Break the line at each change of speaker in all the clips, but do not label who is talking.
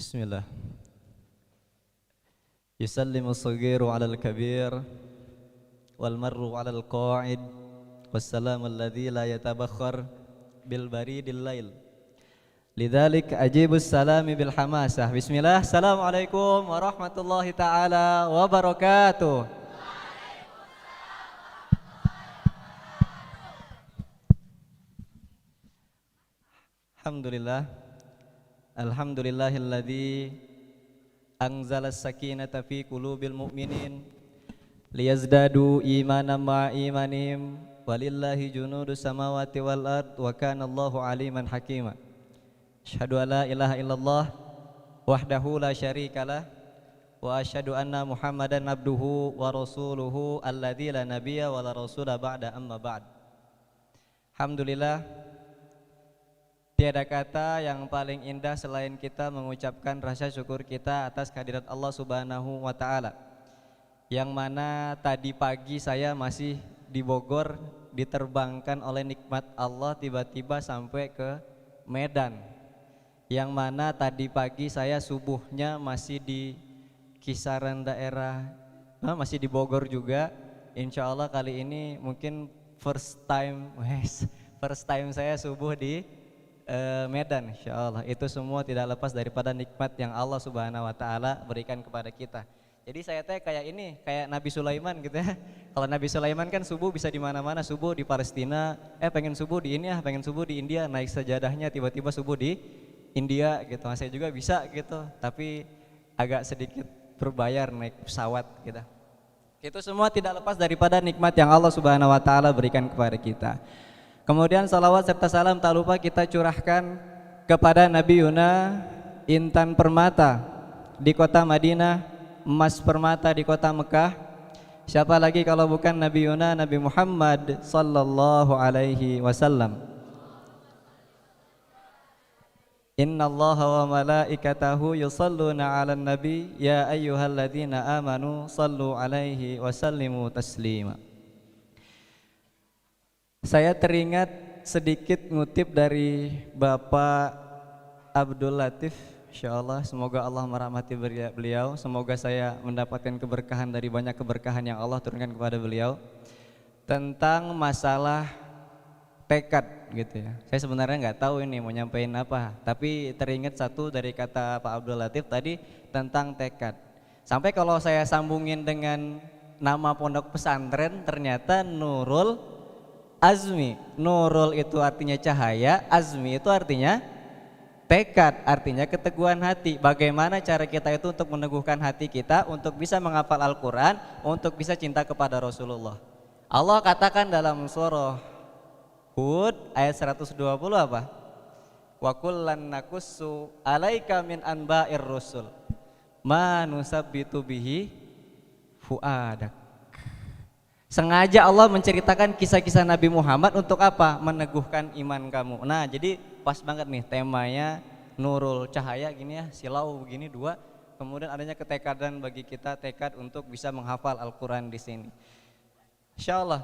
Bismillah. Yusallimu as-saghiru 'alal kabir wal marru 'alal qa'id wassalamu alladzi la yatabakhkhar bil baridil lail. Lidzalik ajibus salami bil hamasah. Bismillah. Assalamualaikum warahmatullahi taala wabarakatuh. Alhamdulillah. Alhamdulillahilladzi anzalas sakinata fi qulubil mu'minin liyazdadu imanan ma imanihim walillahi junudus samawati wal ard wa kana Allahu aliman hakima. Asyhadu an la ilaha illallah wahdahu la syarikalah wa asyhadu anna Muhammadan abduhu wa rasuluhu alladzi la nabiyya wa la rasula ba'da amma ba'd. Alhamdulillah, tiada kata yang paling indah selain kita mengucapkan rasa syukur kita atas kehadirat Allah Subhanahu wa taala. Yang mana tadi pagi saya masih di Bogor, diterbangkan oleh nikmat Allah tiba-tiba sampai ke Medan. Yang mana tadi pagi saya subuhnya masih di kisaran daerah masih di Bogor juga. Insya Allah kali ini mungkin first time saya subuh di Medan, insya Allah. Itu semua tidak lepas daripada nikmat yang Allah Subhanahu wa taala berikan kepada kita. Jadi saya kayak Nabi Sulaiman gitu ya. Kalau Nabi Sulaiman kan subuh bisa di mana-mana, subuh di Palestina, pengen subuh di ini ya, pengen subuh di India, naik sajadahnya tiba-tiba subuh di India gitu. Saya juga bisa gitu, tapi agak sedikit berbayar naik pesawat gitu. Itu semua tidak lepas daripada nikmat yang Allah Subhanahu wa taala berikan kepada kita. Kemudian salawat serta salam tak lupa kita curahkan kepada Nabi Yuna, intan permata di kota Madinah, emas permata di kota Mekah. Siapa lagi kalau bukan Nabi Yuna, Nabi Muhammad sallallahu alaihi wasallam. Innallaha wa malaikatahu yusalluna 'alan nabi ya ayyuhalladzina amanu sallu alaihi wa sallimu taslima. Saya teringat sedikit ngutip dari Bapak Abdul Latif, insyaallah semoga Allah merahmati beliau, semoga saya mendapatkan keberkahan dari banyak keberkahan yang Allah turunkan kepada beliau tentang masalah tekad gitu ya. Saya sebenarnya nggak tahu ini mau nyampein apa, tapi teringat satu dari kata Pak Abdul Latif tadi tentang tekad. Sampai kalau saya sambungin dengan nama pondok pesantren ternyata Nurul Azmi. Nurul itu artinya cahaya, Azmi itu artinya tekad, artinya keteguhan hati. Bagaimana cara kita itu untuk meneguhkan hati kita untuk bisa menghafal Al-Quran, untuk bisa cinta kepada Rasulullah. Allah katakan dalam surah Hud ayat 120 apa? Wa kullan nakussu alaika min anba'ir rusul ma nusabbitu bihi fuadak. Sengaja Allah menceritakan kisah-kisah Nabi Muhammad untuk apa? Meneguhkan iman kamu. Nah, jadi pas banget nih temanya nurul cahaya gini ya, silau begini dua. Kemudian adanya ketekadan bagi kita, tekad untuk bisa menghafal Al-Quran di sini. Insyaallah.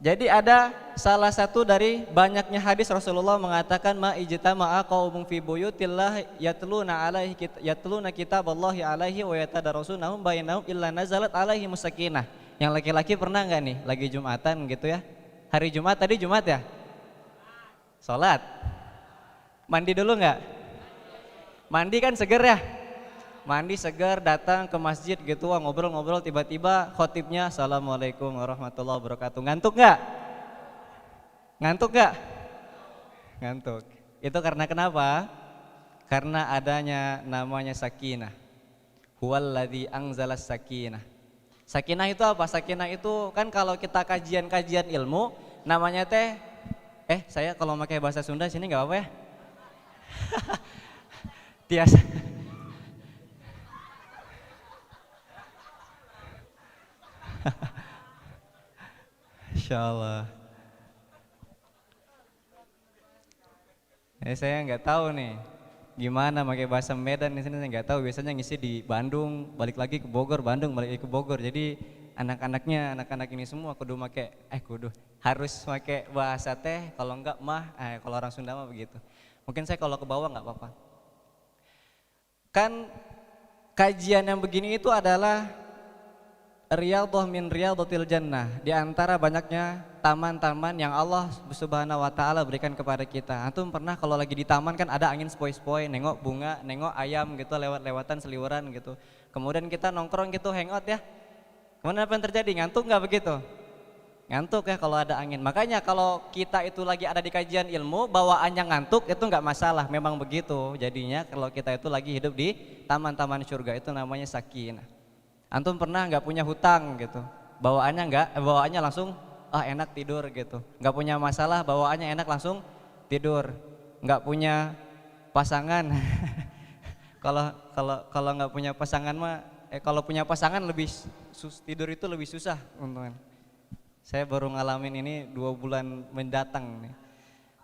Jadi ada salah satu dari banyaknya hadis Rasulullah mengatakan ma ijtama'a qaumun fi buyutillah yatluna kitaballahi alaihi wa yatadarasunahu bainahum illa nazalat alaihi musakinah. Yang laki-laki pernah enggak nih lagi Jumatan gitu ya? Hari Jumat, tadi Jumat ya? Salat. Mandi dulu enggak? Mandi kan seger ya? Mandi segar, datang ke masjid gitu, ngobrol-ngobrol, tiba-tiba khotibnya assalamualaikum warahmatullahi wabarakatuh. Ngantuk gak? Ngantuk gak? Ngantuk. Itu karena kenapa? Karena adanya namanya sakinah. Huwallazi anzalas sakinah. Sakinah itu apa? Sakinah itu kan kalau kita kajian-kajian ilmu namanya teh saya kalau pakai bahasa Sunda sini gak apa-apa ya? Tiasa. Insyaallah. Saya nggak tahu nih gimana pakai bahasa Medan di sini, saya nggak tahu. Biasanya ngisi di Bandung, balik lagi ke Bogor, Bandung balik lagi ke Bogor. Jadi anak-anak ini semua kudu harus pakai bahasa teh, kalau enggak mah kalau orang Sunda mah begitu. Mungkin saya kalau ke bawah nggak apa-apa. Kan kajian yang begini itu adalah riyadhah min riyadhatil jannah, di antara banyaknya taman-taman yang Allah Subhanahu wa taala berikan kepada kita. Antum pernah kalau lagi di taman kan ada angin sepoi-sepoi, nengok bunga, nengok ayam gitu lewat-lewatan seliweran gitu. Kemudian kita nongkrong gitu hangout ya. Kemudian apa yang terjadi? Ngantuk nggak begitu? Ngantuk ya kalau ada angin. Makanya kalau kita itu lagi ada di kajian ilmu, bawaannya ngantuk itu nggak masalah, memang begitu. Jadinya kalau kita itu lagi hidup di taman-taman surga itu namanya sakinah. Antum pernah nggak punya hutang gitu, bawaannya langsung enak tidur gitu. Nggak punya masalah, bawaannya enak langsung tidur. Nggak punya pasangan, kalau nggak punya pasangan mah, kalau punya pasangan lebih tidur itu lebih susah, teman-teman. Saya baru ngalamin ini 2 bulan mendatang nih.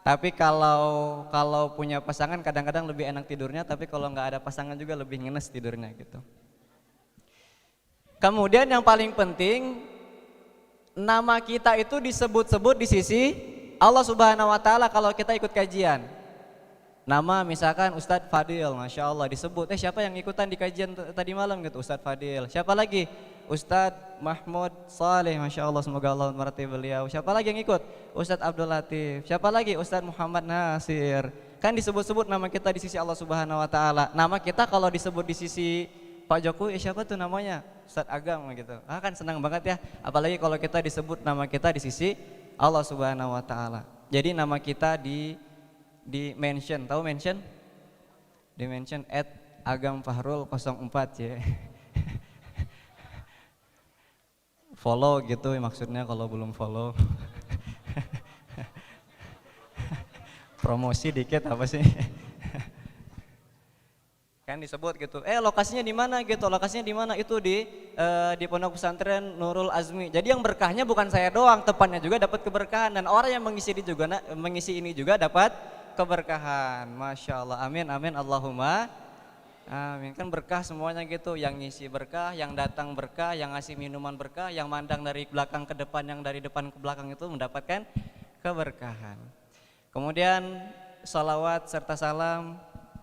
Tapi kalau punya pasangan kadang-kadang lebih enak tidurnya, tapi kalau nggak ada pasangan juga lebih ngenes tidurnya gitu. Kemudian yang paling penting, nama kita itu disebut-sebut di sisi Allah Subhanahu wa taala kalau kita ikut kajian. Nama misalkan Ustadz Fadil, Masya Allah disebut, siapa yang ikutan di kajian tadi malam gitu, Ustadz Fadil. Siapa lagi? Ustadz Mahmud Saleh, Masya Allah semoga Allah merahmati beliau. Siapa lagi yang ikut? Ustadz Abdul Latif. Siapa lagi? Ustadz Muhammad Nasir. Kan disebut-sebut nama kita di sisi Allah Subhanahu wa taala. Nama kita kalau disebut di sisi Pak Jokowi, siapa tuh namanya? Ustadz Agam gitu. Kan senang banget ya. Apalagi kalau kita disebut nama kita di sisi Allah Subhanahu wa taala. Jadi nama kita di mention, tahu mention? Di mention @agamfahrul04 ya. Follow gitu maksudnya kalau belum follow. Promosi dikit apa sih? Kan disebut gitu. Lokasinya di mana gitu? Lokasinya di mana? Itu di Pondok Pesantren Nurul Azmi. Jadi yang berkahnya bukan saya doang, temannya juga dapat keberkahan dan orang yang mengisi ini juga dapat keberkahan. Masya Allah, amin amin Allahumma amin. Kan berkah semuanya gitu, yang ngisi berkah, yang datang berkah, yang ngasih minuman berkah, yang mandang dari belakang ke depan, yang dari depan ke belakang itu mendapatkan keberkahan. Kemudian salawat serta salam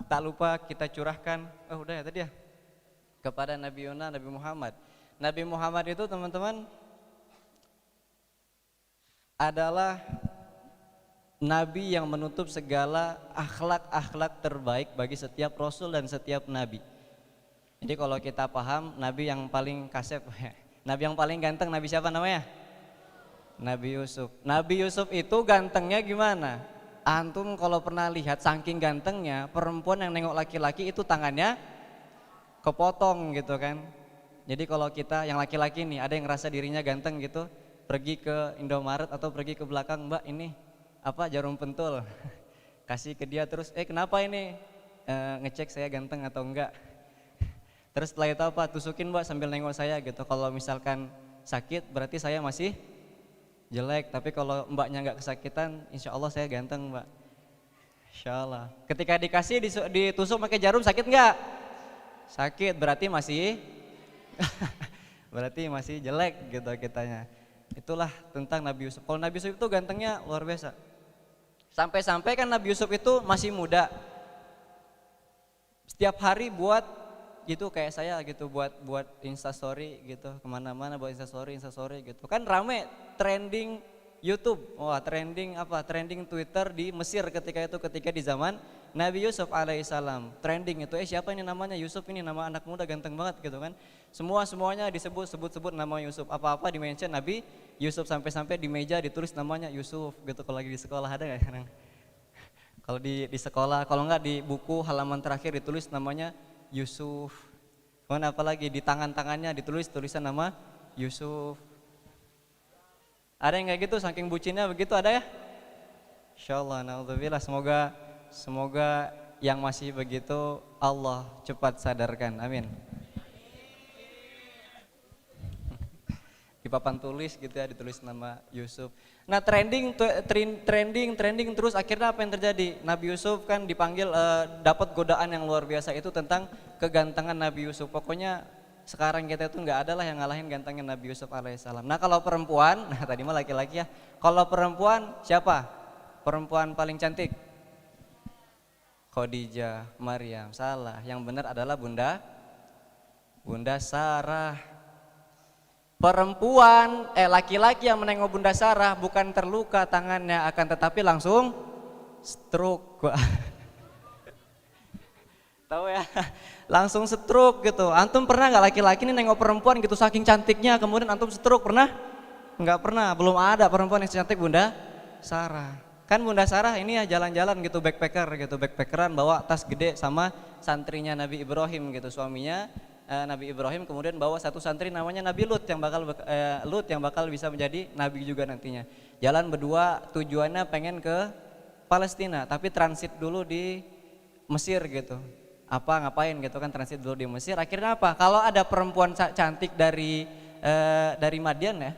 tak lupa kita curahkan, udah ya tadi ya, kepada Nabi Muhammad. Nabi Muhammad itu teman-teman adalah Nabi yang menutup segala akhlak-akhlak terbaik bagi setiap Rasul dan setiap Nabi. Jadi kalau kita paham Nabi yang paling kasep, Nabi yang paling ganteng, Nabi siapa namanya? Nabi Yusuf. Nabi Yusuf itu gantengnya gimana? Antum kalau pernah lihat saking gantengnya, perempuan yang nengok laki-laki itu tangannya kepotong gitu kan. Jadi kalau kita yang laki-laki nih ada yang ngerasa dirinya ganteng gitu, pergi ke Indomaret atau pergi ke belakang, Mbak ini jarum pentul, kasih ke dia terus, kenapa ini, ngecek saya ganteng atau enggak. Terus setelah itu tusukin Mbak sambil nengok saya gitu. Kalau misalkan sakit berarti saya masih jelek, tapi kalau mbaknya enggak kesakitan, insya Allah saya ganteng Mbak. Insya Allah. Ketika dikasih ditusuk pakai jarum sakit enggak? Sakit, berarti masih berarti masih jelek gitu kitanya. Itulah tentang Nabi Yusuf. Kalau Nabi Yusuf itu gantengnya luar biasa. Sampai-sampai kan Nabi Yusuf itu masih muda. Setiap hari buat gitu kayak saya gitu, buat instastory gitu, kemana-mana buat instastory gitu. Kan rame trending YouTube, trending Twitter di Mesir ketika di zaman Nabi Yusuf alaihissalam. Trending itu siapa ini namanya Yusuf, ini nama anak muda ganteng banget gitu kan. Semuanya disebut nama Yusuf. Apa-apa di mention Nabi Yusuf, sampai-sampai di meja ditulis namanya Yusuf gitu. Kalau lagi di sekolah ada nggak sekarang? Kalau di sekolah, kalau nggak di buku halaman terakhir ditulis namanya Yusuf. Kemudian apalagi di tangannya ditulis tulisan nama Yusuf. Ada yang kayak gitu, saking bucinnya begitu ada ya? Insyaallah, naudzubillah, semoga yang masih begitu Allah cepat sadarkan, amin. Di papan tulis gitu ya, ditulis nama Yusuf. Nah trending terus, akhirnya apa yang terjadi? Nabi Yusuf kan dipanggil, dapat godaan yang luar biasa itu tentang kegantengan Nabi Yusuf. Pokoknya sekarang kita itu nggak ada lah yang ngalahin gantengnya Nabi Yusuf alaihissalam. Nah kalau perempuan, tadi mah laki-laki ya. Kalau perempuan siapa? Perempuan paling cantik? Khadijah, Maryam, salah. Yang benar adalah Bunda Sarah. Perempuan, laki-laki yang menengok Bunda Sarah bukan terluka tangannya, akan tetapi langsung stroke. Tahu ya, langsung stroke gitu. Antum pernah nggak laki-laki ini nengok perempuan gitu saking cantiknya kemudian antum stroke, pernah? Nggak pernah, belum ada perempuan yang secantik Bunda Sarah. Kan Bunda Sarah ini ya jalan-jalan gitu, backpackeran bawa tas gede sama santrinya Nabi Ibrahim gitu, suaminya Nabi Ibrahim kemudian bawa satu santri namanya Nabi Lut yang bakal bisa menjadi nabi juga nantinya. Jalan berdua tujuannya pengen ke Palestina tapi transit dulu di Mesir gitu. Ngapain gitu kan, transit dulu di Mesir. Akhirnya apa? Kalau ada perempuan cantik dari Madian ya.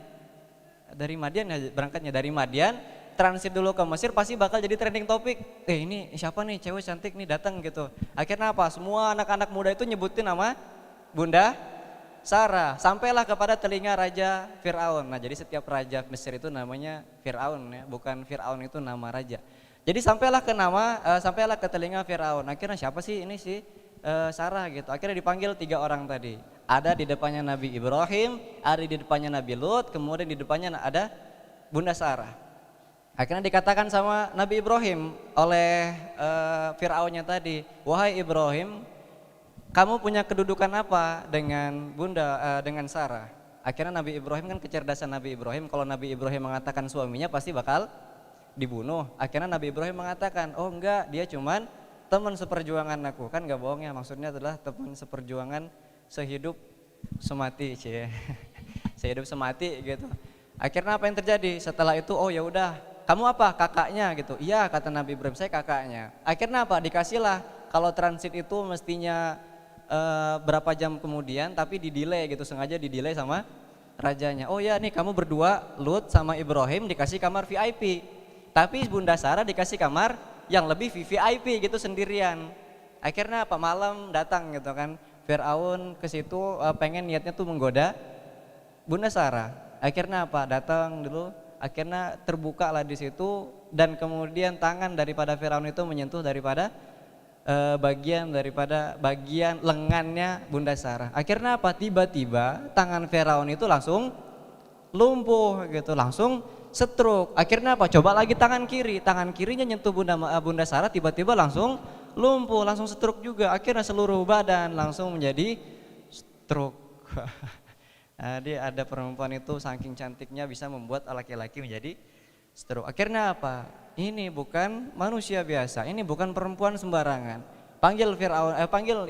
Dari Madian ya berangkatnya, dari Madian transit dulu ke Mesir pasti bakal jadi trending topik. Ini siapa nih cewek cantik nih datang gitu. Akhirnya apa? Semua anak-anak muda itu nyebutin nama Bunda Sarah. Sampailah kepada telinga Raja Fir'aun. Nah, jadi setiap raja Mesir itu namanya Fir'aun ya, bukan Fir'aun itu nama raja. Jadi sampailah ke telinga Fir'aun. Akhirnya siapa sih ini sih Sarah gitu. Akhirnya dipanggil 3 orang tadi. Ada di depannya Nabi Ibrahim, ada di depannya Nabi Lut, kemudian di depannya ada Bunda Sarah. Akhirnya dikatakan sama Nabi Ibrahim oleh Fir'aunnya tadi, wahai Ibrahim, kamu punya kedudukan apa dengan Sarah? Akhirnya Nabi Ibrahim kan kecerdasan Nabi Ibrahim, kalau Nabi Ibrahim mengatakan suaminya pasti bakal dibunuh. Akhirnya Nabi Ibrahim mengatakan, oh enggak, dia cuman teman seperjuangan aku. Kan enggak bohong ya, maksudnya adalah teman seperjuangan sehidup semati, sehidup semati gitu. Akhirnya apa yang terjadi? Setelah itu, oh ya udah, kamu apa? Kakaknya gitu. Iya, kata Nabi Ibrahim, saya kakaknya. Akhirnya apa? Dikasihlah, kalau transit itu mestinya berapa jam kemudian, tapi di-delay gitu, sengaja di-delay sama rajanya. Oh ya nih kamu berdua, Lut sama Ibrahim dikasih kamar VIP. Tapi Bunda Sarah dikasih kamar yang lebih VIP gitu sendirian. Akhirnya apa? Malam datang gitu kan Fir'aun ke situ, pengen niatnya tuh menggoda Bunda Sarah. Akhirnya apa? Datang dulu. Akhirnya terbuka lah di situ dan kemudian tangan daripada Fir'aun itu menyentuh daripada bagian lengannya Bunda Sarah. Akhirnya apa? Tiba-tiba tangan Firaun itu langsung lumpuh gitu, langsung stroke. Akhirnya apa? Coba lagi tangan kirinya nyentuh Bunda Sarah, tiba-tiba langsung lumpuh, langsung stroke juga. Akhirnya seluruh badan langsung menjadi stroke. Jadi ada perempuan itu saking cantiknya bisa membuat laki-laki menjadi stroke. Akhirnya apa? Ini bukan manusia biasa, ini bukan perempuan sembarangan. Panggil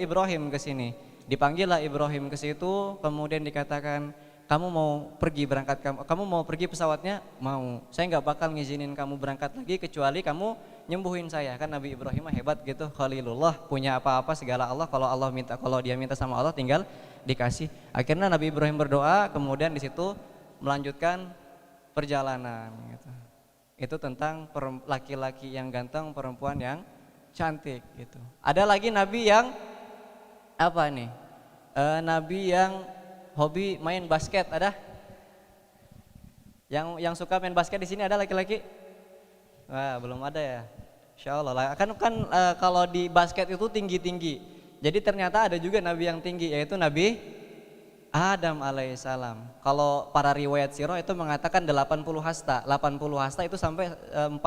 Ibrahim ke sini. Dipanggillah Ibrahim ke situ, kemudian dikatakan, kamu mau pergi pesawatnya? Mau. Saya nggak bakal ngizinin kamu berangkat lagi kecuali kamu nyembuhin saya. Kan Nabi Ibrahim hebat gitu, Khalilullah, punya apa-apa segala Allah. Kalau dia minta sama Allah tinggal dikasih. Akhirnya Nabi Ibrahim berdoa, kemudian di situ melanjutkan perjalanan gitu. Itu tentang laki-laki yang ganteng, perempuan yang cantik gitu. Ada lagi nabi yang apa nih? Nabi yang hobi main basket, ada? Yang suka main basket di sini ada laki-laki? Wah, belum ada ya. Insyaallah lah. Kan kalau di basket itu tinggi-tinggi. Jadi ternyata ada juga nabi yang tinggi, yaitu Nabi Adam alaihissalam. Kalau para riwayat sirah itu mengatakan 80 hasta. 80 hasta itu sampai 40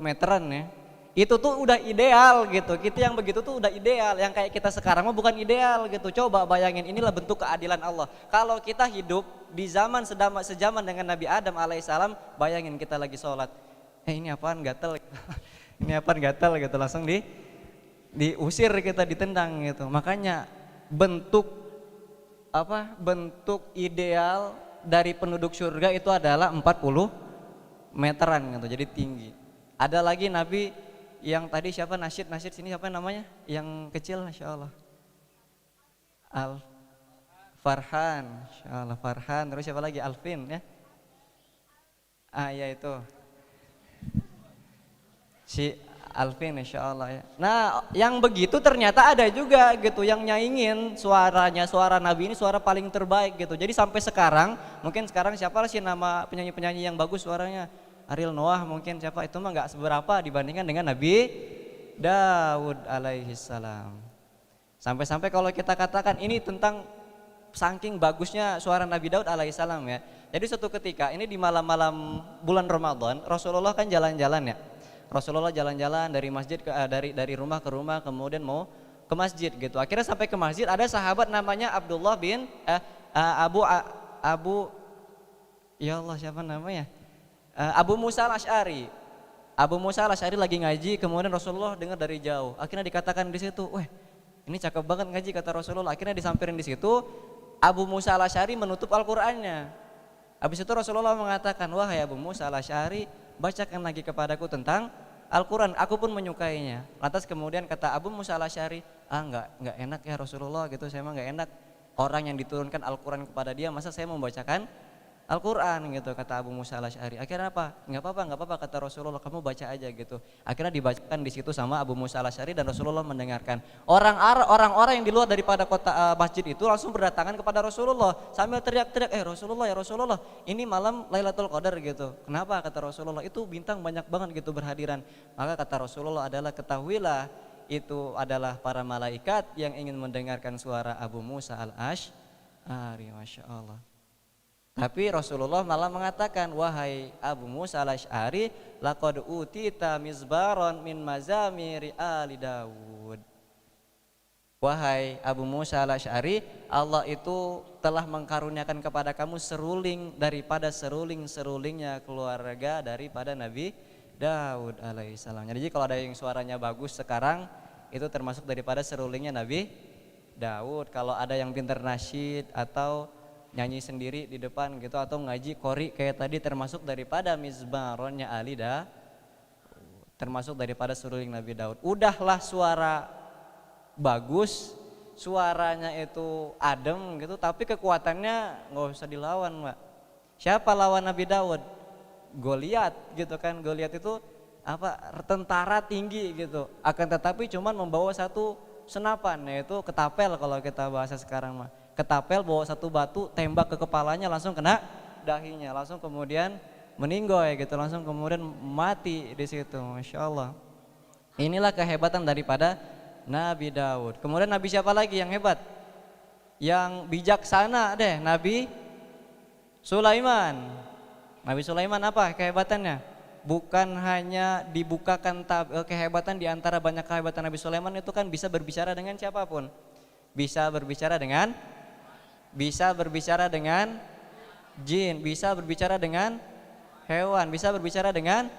meteran ya. Itu tuh udah ideal gitu. Kita yang begitu tuh udah ideal. Yang kayak kita sekarang mah bukan ideal gitu. Coba bayangin, inilah bentuk keadilan Allah. Kalau kita hidup di zaman sejaman dengan Nabi Adam alaihissalam, bayangin kita lagi sholat. Ini apaan gatel? Ini apaan gatel gitu, langsung diusir kita, ditendang gitu. Makanya bentuk ideal dari penduduk surga itu adalah 40 meteran gitu, jadi tinggi. Ada lagi nabi yang tadi siapa, Nasyid sini siapa namanya? Yang kecil insyaallah. Farhan, insyaallah Farhan. Terus siapa lagi? Alvin ya. Ya itu. Si Alvin insyaallah ya. Nah yang begitu ternyata ada juga gitu yang nyaingin suara Nabi ini suara paling terbaik gitu. Jadi sampai sekarang, mungkin sekarang siapa sih nama penyanyi yang bagus suaranya? Ariel Noah mungkin siapa, itu mah gak seberapa dibandingkan dengan Nabi Daud alaihi salam. Sampai-sampai kalau kita katakan ini tentang saking bagusnya suara Nabi Daud alaihissalam ya. Jadi suatu ketika ini di malam-malam bulan Ramadan, Rasulullah kan jalan-jalan ya. Rasulullah jalan-jalan dari masjid ke dari rumah ke rumah, kemudian mau ke masjid gitu. Akhirnya sampai ke masjid ada sahabat namanya Abdullah bin Abu ya Allah siapa namanya? Abu Musa al-Asy'ari. Abu Musa al-Asy'ari lagi ngaji, kemudian Rasulullah dengar dari jauh. Akhirnya dikatakan di situ, "Weh, ini cakep banget ngaji," kata Rasulullah. Akhirnya disamperin di situ. Abu Musa al-Asy'ari menutup Al-Qur'annya. Habis itu Rasulullah mengatakan, "Wahai Abu Musa al-Asy'ari, bacakan lagi kepadaku tentang Al-Qur'an, aku pun menyukainya." Lantas kemudian kata Abu Musa al-Asy'ari, enggak enak ya Rasulullah gitu, saya mah enggak enak. Orang yang diturunkan Al-Qur'an kepada dia, masa saya membacakan Al-Qur'an gitu, kata Abu Musa al-Asy'ari. Akhirnya apa? Enggak apa-apa kata Rasulullah, kamu baca aja gitu. Akhirnya dibacakan di situ sama Abu Musa al-Asy'ari dan Rasulullah mendengarkan. Orang-orang yang di luar daripada kota masjid itu langsung berdatangan kepada Rasulullah sambil teriak-teriak, Rasulullah ya Rasulullah, ini malam Lailatul Qadar gitu." Kenapa kata Rasulullah? Itu bintang banyak banget gitu berhadiran. Maka kata Rasulullah adalah, ketahuilah itu adalah para malaikat yang ingin mendengarkan suara Abu Musa al-Asy'ari. Masya Allah. Tapi Rasulullah malah mengatakan, "Wahai Abu Musa al-Asy'ari, laqad utita mizbaron min mazamiri ali Daud." Wahai Abu Musa al-Asy'ari, Allah itu telah mengkaruniakan kepada kamu seruling daripada seruling-serulingnya keluarga daripada Nabi Daud alaihissalam. Jadi kalau ada yang suaranya bagus sekarang, itu termasuk daripada serulingnya Nabi Daud. Kalau ada yang pintar nasyid atau nyanyi sendiri di depan gitu atau ngaji qori kayak tadi, termasuk daripada mizbaronnya Ali termasuk daripada seruling Nabi Daud. Udahlah suara bagus, suaranya itu adem gitu, tapi kekuatannya nggak usah dilawan, Mbak. Siapa lawan Nabi Daud? Goliat gitu kan. Goliat itu tentara tinggi gitu, akan tetapi cuman membawa satu senapan, yaitu ketapel kalau kita bahasa sekarang mah. Ketapel bawa satu batu, tembak ke kepalanya langsung kena dahinya, langsung kemudian meninggoy gitu, langsung kemudian mati di situ. Masya Allah. Inilah kehebatan daripada Nabi Daud. Kemudian Nabi siapa lagi yang hebat? Yang bijaksana deh, Nabi Sulaiman. Nabi Sulaiman apa kehebatannya? Bukan hanya dibukakan kehebatan di antara banyak kehebatan Nabi Sulaiman itu kan bisa berbicara dengan siapapun. Bisa berbicara dengan jin, bisa berbicara dengan hewan, bisa berbicara dengan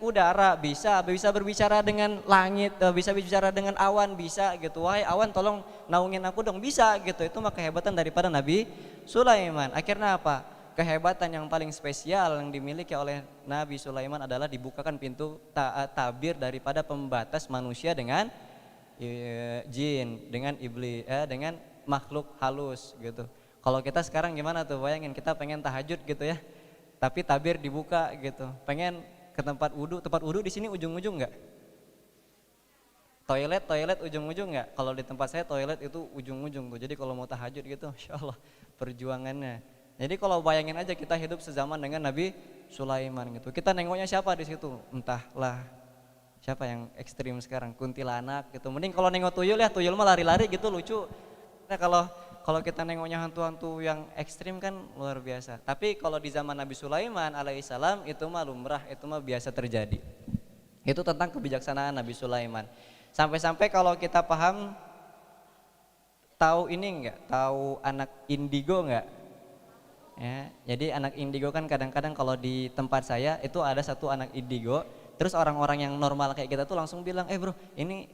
udara, bisa berbicara dengan langit, bisa berbicara dengan awan, bisa gitu. "Wahai awan, tolong naungin aku dong," bisa gitu. Itu mah kehebatan daripada Nabi Sulaiman. Akhirnya apa? Kehebatan yang paling spesial yang dimiliki oleh Nabi Sulaiman adalah dibukakan pintu tabir daripada pembatas manusia dengan jin, dengan iblis, dengan makhluk halus gitu. Kalau kita sekarang gimana tuh? Bayangin kita pengen tahajud gitu ya, tapi tabir dibuka gitu. Pengen ke tempat wudhu di sini ujung-ujung nggak? Toilet ujung-ujung nggak? Kalau di tempat saya toilet itu ujung-ujung tuh. Jadi kalau mau tahajud gitu, Masya Allah perjuangannya. Jadi kalau bayangin aja kita hidup sezaman dengan Nabi Sulaiman gitu. Kita nengoknya siapa di situ? Entahlah. Siapa yang ekstrim sekarang? Kuntilanak gitu. Mending kalau nengok tuyul ya, tuyul mah lari-lari gitu lucu. Nah kalau kita nengoknya hantu-hantu yang ekstrim kan luar biasa. Tapi kalau di zaman Nabi Sulaiman alaihissalam itu mah lumrah, itu mah biasa terjadi. Itu tentang kebijaksanaan Nabi Sulaiman. Sampai-sampai kalau kita paham, tahu ini enggak? Tahu anak indigo enggak? Ya, jadi anak indigo kan kadang-kadang kalau di tempat saya itu ada satu anak indigo. Terus orang-orang yang normal kayak kita tuh langsung bilang, "Bro, ini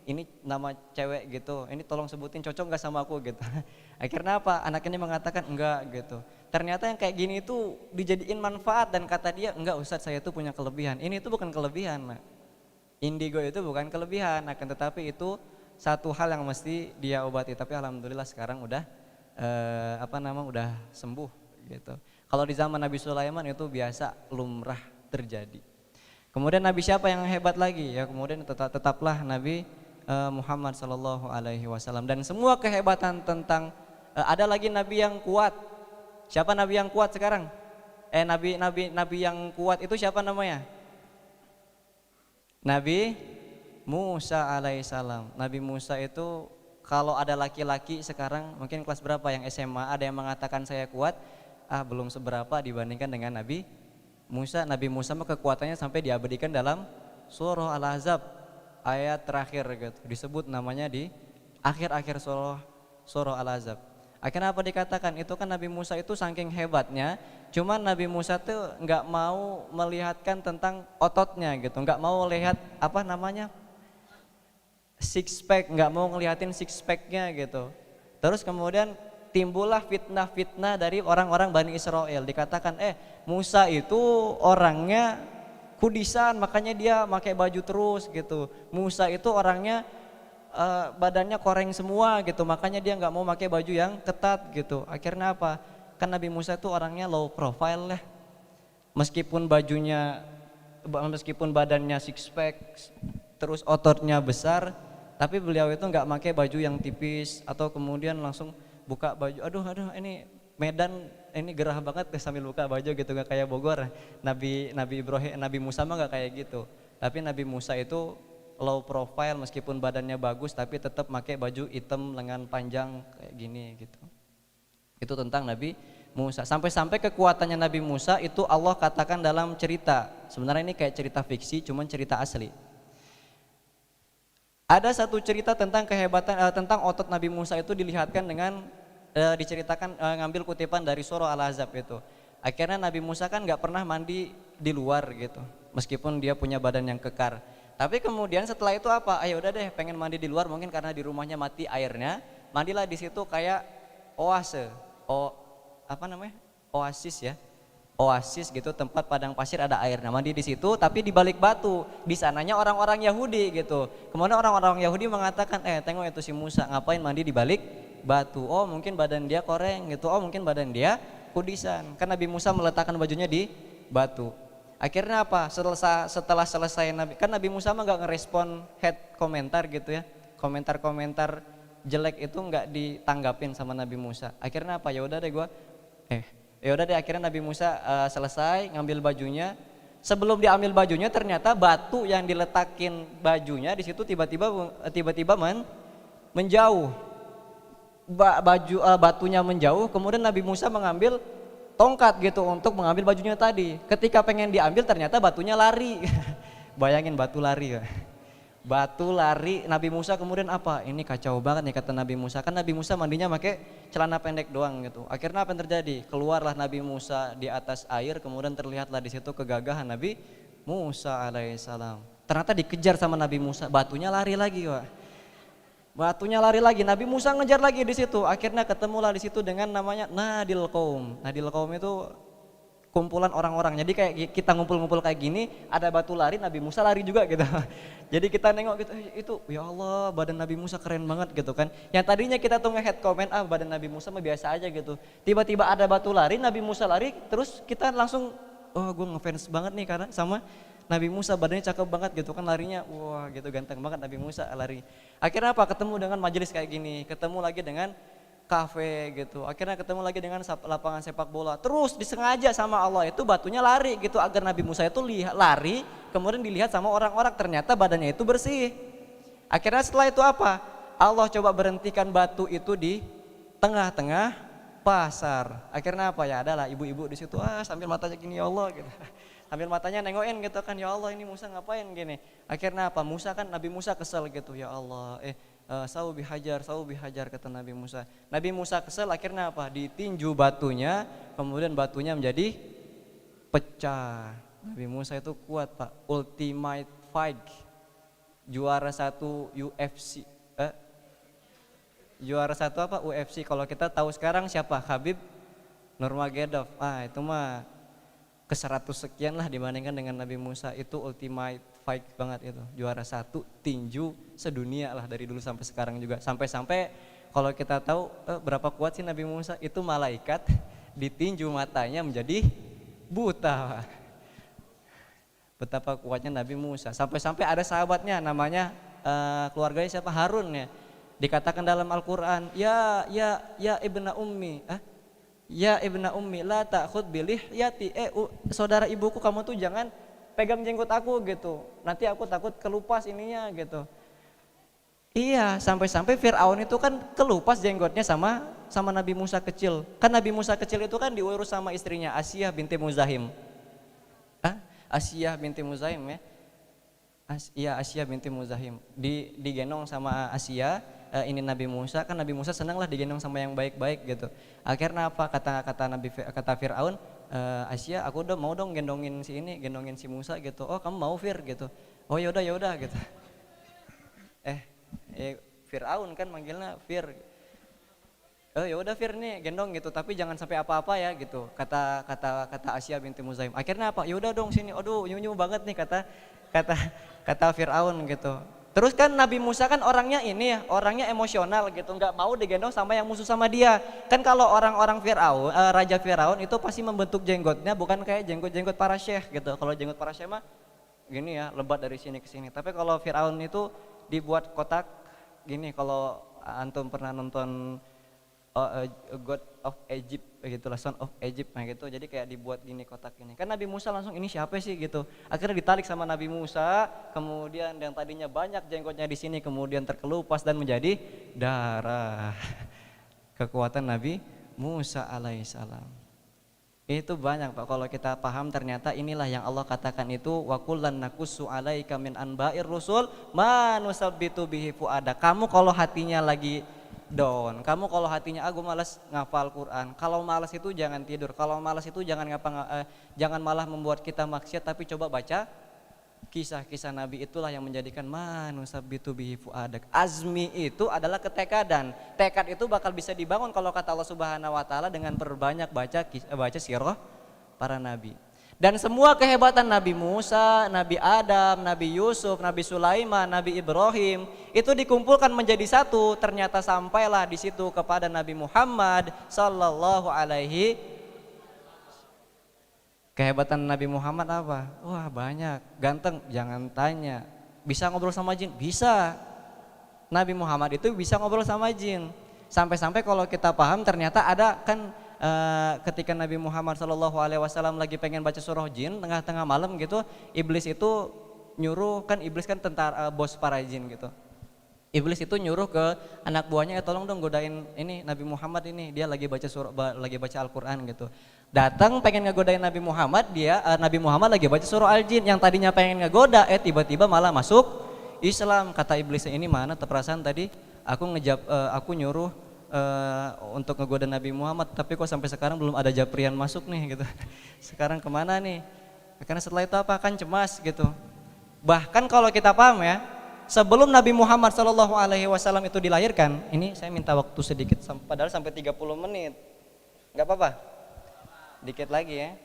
nama cewek gitu, ini tolong sebutin cocok gak sama aku," gitu. Akhirnya apa? Anak ini mengatakan enggak gitu. Ternyata yang kayak gini itu dijadiin manfaat dan kata dia, "Enggak Ustadz, saya tuh punya kelebihan." Ini tuh bukan kelebihan, Mak. Indigo itu bukan kelebihan, akan tetapi itu satu hal yang mesti dia obati. Tapi alhamdulillah sekarang udah udah sembuh gitu. Kalau di zaman Nabi Sulaiman itu biasa lumrah terjadi. Kemudian Nabi siapa yang hebat lagi? Ya kemudian tetaplah Nabi Muhammad sallallahu alaihi wasallam. Dan semua kehebatan tentang ada lagi Nabi yang kuat. Siapa Nabi yang kuat sekarang? Nabi yang kuat itu siapa namanya? Nabi Musa alaihissalam. Nabi Musa itu kalau ada laki-laki sekarang mungkin kelas berapa yang SMA, ada yang mengatakan saya kuat, belum seberapa dibandingkan dengan Nabi Musa. Nabi Musa mah kekuatannya sampai diabadikan dalam surah Al-Ahzab ayat terakhir gitu. Disebut namanya di akhir-akhir surah Al-Ahzab. Akhirnya apa dikatakan? Itu kan Nabi Musa itu saking hebatnya, cuman Nabi Musa tuh nggak mau melihatkan tentang ototnya gitu, nggak mau lihat apa namanya six pack, nggak mau ngeliatin six packnya gitu. Terus kemudian timbullah fitnah-fitnah dari orang-orang Bani Israel. Dikatakan Musa itu orangnya kudisan, makanya dia pakai baju terus gitu. Musa itu orangnya badannya koreng semua gitu, makanya dia nggak mau pakai baju yang ketat gitu. Akhirnya apa? Kan Nabi Musa itu orangnya low profile lah. Meskipun badannya six pack, terus ototnya besar, tapi beliau itu nggak pakai baju yang tipis atau kemudian langsung buka baju. Aduh, ini Medan ini gerah banget sambil buka baju gitu, nggak kayak Bogor. Nabi Musa mah nggak kayak gitu. Tapi Nabi Musa itu low profile, meskipun badannya bagus tapi tetap pakai baju hitam lengan panjang kayak gini gitu. Itu tentang Nabi Musa. Sampai-sampai kekuatannya Nabi Musa itu Allah katakan dalam cerita. Sebenarnya ini kayak cerita fiksi, cuman cerita asli. Ada satu cerita tentang kehebatan tentang otot Nabi Musa itu dilihatkan dengan diceritakan ngambil kutipan dari surah Al-Ahzab itu. Akhirnya Nabi Musa kan nggak pernah mandi di luar gitu, meskipun dia punya badan yang kekar. Tapi kemudian setelah itu apa? Ayo udah deh, pengen mandi di luar, mungkin karena di rumahnya mati airnya. Mandilah di situ kayak oase, oasis ya, oasis gitu, tempat padang pasir ada air. Nah mandi di situ, tapi di balik batu. Di sananya orang-orang Yahudi gitu. Kemudian orang-orang Yahudi mengatakan, tengok itu si Musa ngapain mandi di balik batu? Oh mungkin badan dia koreng gitu. Oh mungkin badan dia kudisan. Kan Nabi Musa meletakkan bajunya di batu. Akhirnya apa? Setelah selesai Nabi Musa mah nggak ngerespon head komentar gitu ya, komentar jelek itu nggak ditanggapin sama Nabi Musa. Akhirnya apa? Ya udah deh, akhirnya Nabi Musa selesai ngambil bajunya. Sebelum diambil bajunya ternyata batu yang diletakin bajunya di situ tiba-tiba menjauh. Batunya menjauh, kemudian Nabi Musa mengambil tongkat gitu untuk mengambil bajunya tadi. Ketika pengen diambil ternyata batunya lari. Bayangin batu lari. Batu lari, Nabi Musa kemudian apa? Ini kacau banget nih kata Nabi Musa. Kan Nabi Musa mandinya pakai celana pendek doang gitu. Akhirnya apa yang terjadi? Keluarlah Nabi Musa di atas air, kemudian terlihatlah di situ kegagahan Nabi Musa alaihissalam. Ternyata dikejar sama Nabi Musa, batunya lari lagi, Pak. Batunya lari lagi, Nabi Musa ngejar lagi di situ. Akhirnya ketemulah di situ dengan namanya Nadil Qaum. Nadil Qaum itu kumpulan orang-orang. Jadi kayak kita ngumpul-ngumpul kayak gini, ada batu lari, Nabi Musa lari juga gitu. Jadi kita nengok gitu, itu ya Allah badan Nabi Musa keren banget gitu kan. Yang tadinya kita tuh nge-head comment, badan Nabi Musa mah biasa aja gitu. Tiba-tiba ada batu lari, Nabi Musa lari, terus kita langsung, gue ngefans banget nih karena sama Nabi Musa, badannya cakep banget gitu kan, larinya wah gitu, ganteng banget Nabi Musa lari. Akhirnya apa? Ketemu dengan majelis kayak gini, ketemu lagi dengan kafe gitu, akhirnya ketemu lagi dengan lapangan sepak bola. Terus disengaja sama Allah itu batunya lari gitu agar Nabi Musa itu lari, kemudian dilihat sama orang-orang, ternyata badannya itu bersih. Akhirnya setelah itu apa? Allah coba berhentikan batu itu di tengah-tengah pasar. Akhirnya apa? Ya adalah ibu-ibu di situ sambil matanya gini, ya Allah gitu. Sambil matanya nengokin gitu kan, ya Allah ini Musa ngapain gini. Akhirnya apa? Nabi Musa kesel gitu, ya Allah sau bihajar kata Nabi Musa. Nabi Musa kesel, akhirnya apa? Ditinju batunya, kemudian batunya menjadi pecah. Nabi Musa itu kuat Pak, ultimate fight, juara satu UFC, juara satu apa UFC. Kalau kita tahu sekarang siapa? Khabib Nurmagomedov. Itu mah ke-100 sekian lah dibandingkan dengan Nabi Musa. Itu ultimate fight banget itu, juara satu tinju sedunia lah dari dulu sampai sekarang juga. Sampai-sampai kalau kita tahu berapa kuat sih Nabi Musa, itu malaikat ditinju matanya menjadi buta. Betapa kuatnya Nabi Musa. Sampai-sampai ada sahabatnya namanya keluarganya siapa? Harun ya. Dikatakan dalam Al-Qur'an, ya ibna ummi, ya ibna ummi la ta'khud bilih yati, saudara ibuku kamu tuh jangan pegang jenggot aku gitu. Nanti aku takut kelupas ininya gitu. Iya, sampai-sampai Fir'aun itu kan kelupas jenggotnya sama Nabi Musa kecil. Kan Nabi Musa kecil itu kan diurus sama istrinya Asiyah binti Muzahim. Asiyah binti Muzahim ya. Iya, Asiyah binti Muzahim. Digendong sama Asiyah, ini Nabi Musa, kan Nabi Musa senang lah digendong sama yang baik-baik gitu. Akhirnya apa kata Fir'aun, Asiyah aku udah mau dong gendongin si Musa gitu. Oh kamu mau Fir gitu. Oh yaudah gitu. Fir'aun kan manggilnya Fir. Oh ya udah Fir nih gendong gitu, tapi jangan sampai apa-apa ya gitu. Kata Asiyah binti Muzahim. Akhirnya apa? Ya udah dong sini. Aduh, nyu banget nih kata Fir'aun gitu. Terus kan Nabi Musa kan orangnya orangnya emosional gitu, nggak mau digendong sama yang musuh sama dia. Kan kalau orang-orang Fir'aun, Raja Fir'aun itu pasti membentuk jenggotnya bukan kayak jenggot para syekh gitu. Kalau jenggot para syekh mah gini ya, lebat dari sini ke sini. Tapi kalau Fir'aun itu dibuat kotak gini, kalau antum pernah nonton God of Egypt gitulah, Son of Egypt nah gitu, jadi kayak dibuat gini kotak ini. Kan Nabi Musa langsung ini siapa sih gitu. Akhirnya ditarik sama Nabi Musa, kemudian yang tadinya banyak jenggotnya di sini kemudian terkelupas dan menjadi darah. Kekuatan Nabi Musa alaihissalam. Itu banyak Pak, kalau kita paham ternyata inilah yang Allah katakan itu wa kullan naqussu alaika min anba'ir rusul ma nusabbitu bihi fuada. Kamu kalau hatinya lagi down, kamu kalau hatinya aku malas ngafal Quran, kalau malas itu jangan tidur, kalau malas itu jangan malah membuat kita maksiat, tapi coba baca kisah-kisah Nabi, itulah yang menjadikan manusabbitu bihi fuadak. Azmi itu adalah ketekadan. Tekad itu bakal bisa dibangun kalau kata Allah Subhanahu wa taala dengan perbanyak baca sirah para nabi. Dan semua kehebatan Nabi Musa, Nabi Adam, Nabi Yusuf, Nabi Sulaiman, Nabi Ibrahim itu dikumpulkan menjadi satu. Ternyata sampailah di situ kepada Nabi Muhammad sallallahu alaihi. Kehebatan Nabi Muhammad apa? Wah banyak. Ganteng? Jangan tanya. Bisa ngobrol sama jin? Bisa. Nabi Muhammad itu bisa ngobrol sama jin. Sampai-sampai kalau kita paham ternyata ada kan ketika Nabi Muhammad SAW lagi pengen baca surah jin tengah-tengah malam gitu, iblis itu nyuruh, kan iblis kan tentara bos para jin gitu. Iblis itu nyuruh ke anak buahnya, tolong dong godain ini Nabi Muhammad ini, dia lagi baca Al-Qur'an gitu. Datang pengen ngegodain Nabi Muhammad, Nabi Muhammad lagi baca surah Al-Jin, yang tadinya pengen ngegoda tiba-tiba malah masuk Islam. Kata iblisnya, ini mana perasaan tadi aku nyuruh untuk ngegoda Nabi Muhammad, tapi kok sampai sekarang belum ada japrian masuk nih gitu. Sekarang kemana nih? Karena setelah itu apa, kan cemas gitu. Bahkan kalau kita paham ya, sebelum Nabi Muhammad SAW itu dilahirkan, ini saya minta waktu sedikit, padahal sampai 30 menit, nggak apa-apa? Dikit lagi ya.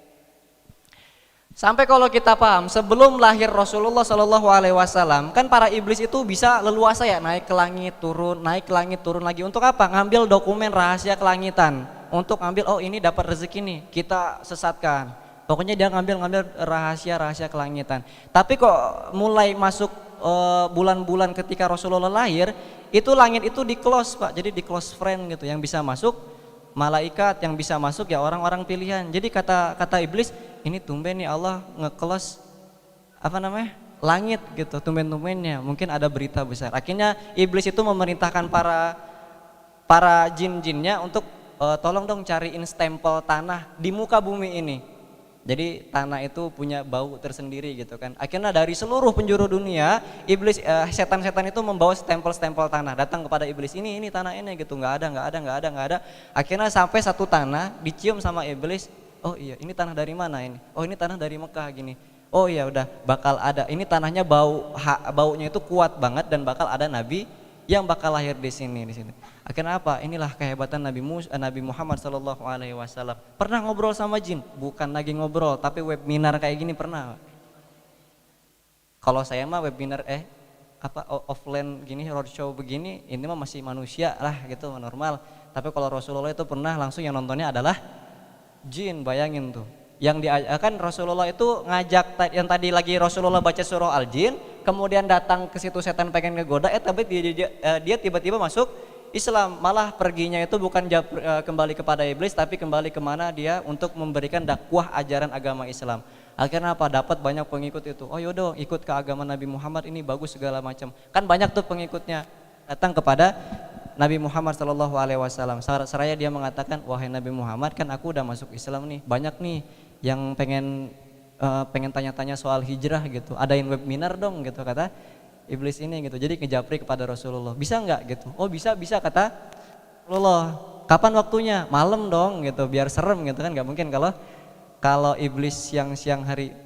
Sampai kalau kita paham, sebelum lahir Rasulullah SAW, kan para iblis itu bisa leluasa ya, naik ke langit, turun lagi. Untuk apa? Ngambil dokumen rahasia kelangitan. Untuk ngambil, oh ini dapat rezeki nih, kita sesatkan. Pokoknya dia ngambil rahasia kelangitan. Tapi kok mulai masuk bulan-bulan ketika Rasulullah lahir, itu langit itu di close Pak, jadi di close friend gitu, yang bisa masuk malaikat, yang bisa masuk ya orang-orang pilihan. Jadi kata iblis, ini tumben nih Allah nge-close langit gitu, tumben-tumbennya mungkin ada berita besar. Akhirnya iblis itu memerintahkan para jin-jinnya untuk tolong dong cariin stempel tanah di muka bumi ini. Jadi tanah itu punya bau tersendiri gitu kan. Akhirnya dari seluruh penjuru dunia, iblis setan-setan itu membawa stempel-stempel tanah datang kepada iblis, ini tanah ini gitu, nggak ada. Akhirnya sampai satu tanah dicium sama iblis, oh iya ini tanah dari mana ini? Oh ini tanah dari Mekah gini. Oh iya udah bakal ada. Ini tanahnya baunya itu kuat banget dan bakal ada nabi yang bakal lahir di sini. Akhirnya apa? Inilah kehebatan Nabi Muhammad SAW. Pernah ngobrol sama jin? Bukan lagi ngobrol, tapi webinar kayak gini pernah. Kalau saya mah webinar offline gini, roadshow begini, ini mah masih manusia lah gitu, normal. Tapi kalau Rasulullah itu pernah langsung yang nontonnya adalah jin, bayangin tuh. Yang kan Rasulullah itu ngajak, yang tadi lagi Rasulullah baca surah Al-Jin, kemudian datang ke situ setan pengen ngegoda, tapi dia tiba-tiba masuk Islam. Malah perginya itu bukan kembali kepada iblis, tapi kembali kemana dia untuk memberikan dakwah ajaran agama Islam. Akhirnya apa? Dapat banyak pengikut itu. Oh yaudah ikut ke agama Nabi Muhammad ini bagus segala macam. Kan banyak tuh pengikutnya datang kepada Nabi Muhammad Shallallahu Alaihi Wasallam. Seraya dia mengatakan, wahai Nabi Muhammad, kan aku udah masuk Islam nih. Banyak nih yang pengen tanya-tanya soal hijrah gitu. Adain webinar dong gitu kata iblis ini gitu. Jadi ngejapri kepada Rasulullah. Bisa nggak gitu? Oh bisa kata Rasulullah. Kapan waktunya? Malam dong gitu. Biar serem gitu kan. Nggak mungkin kalau iblis siang hari.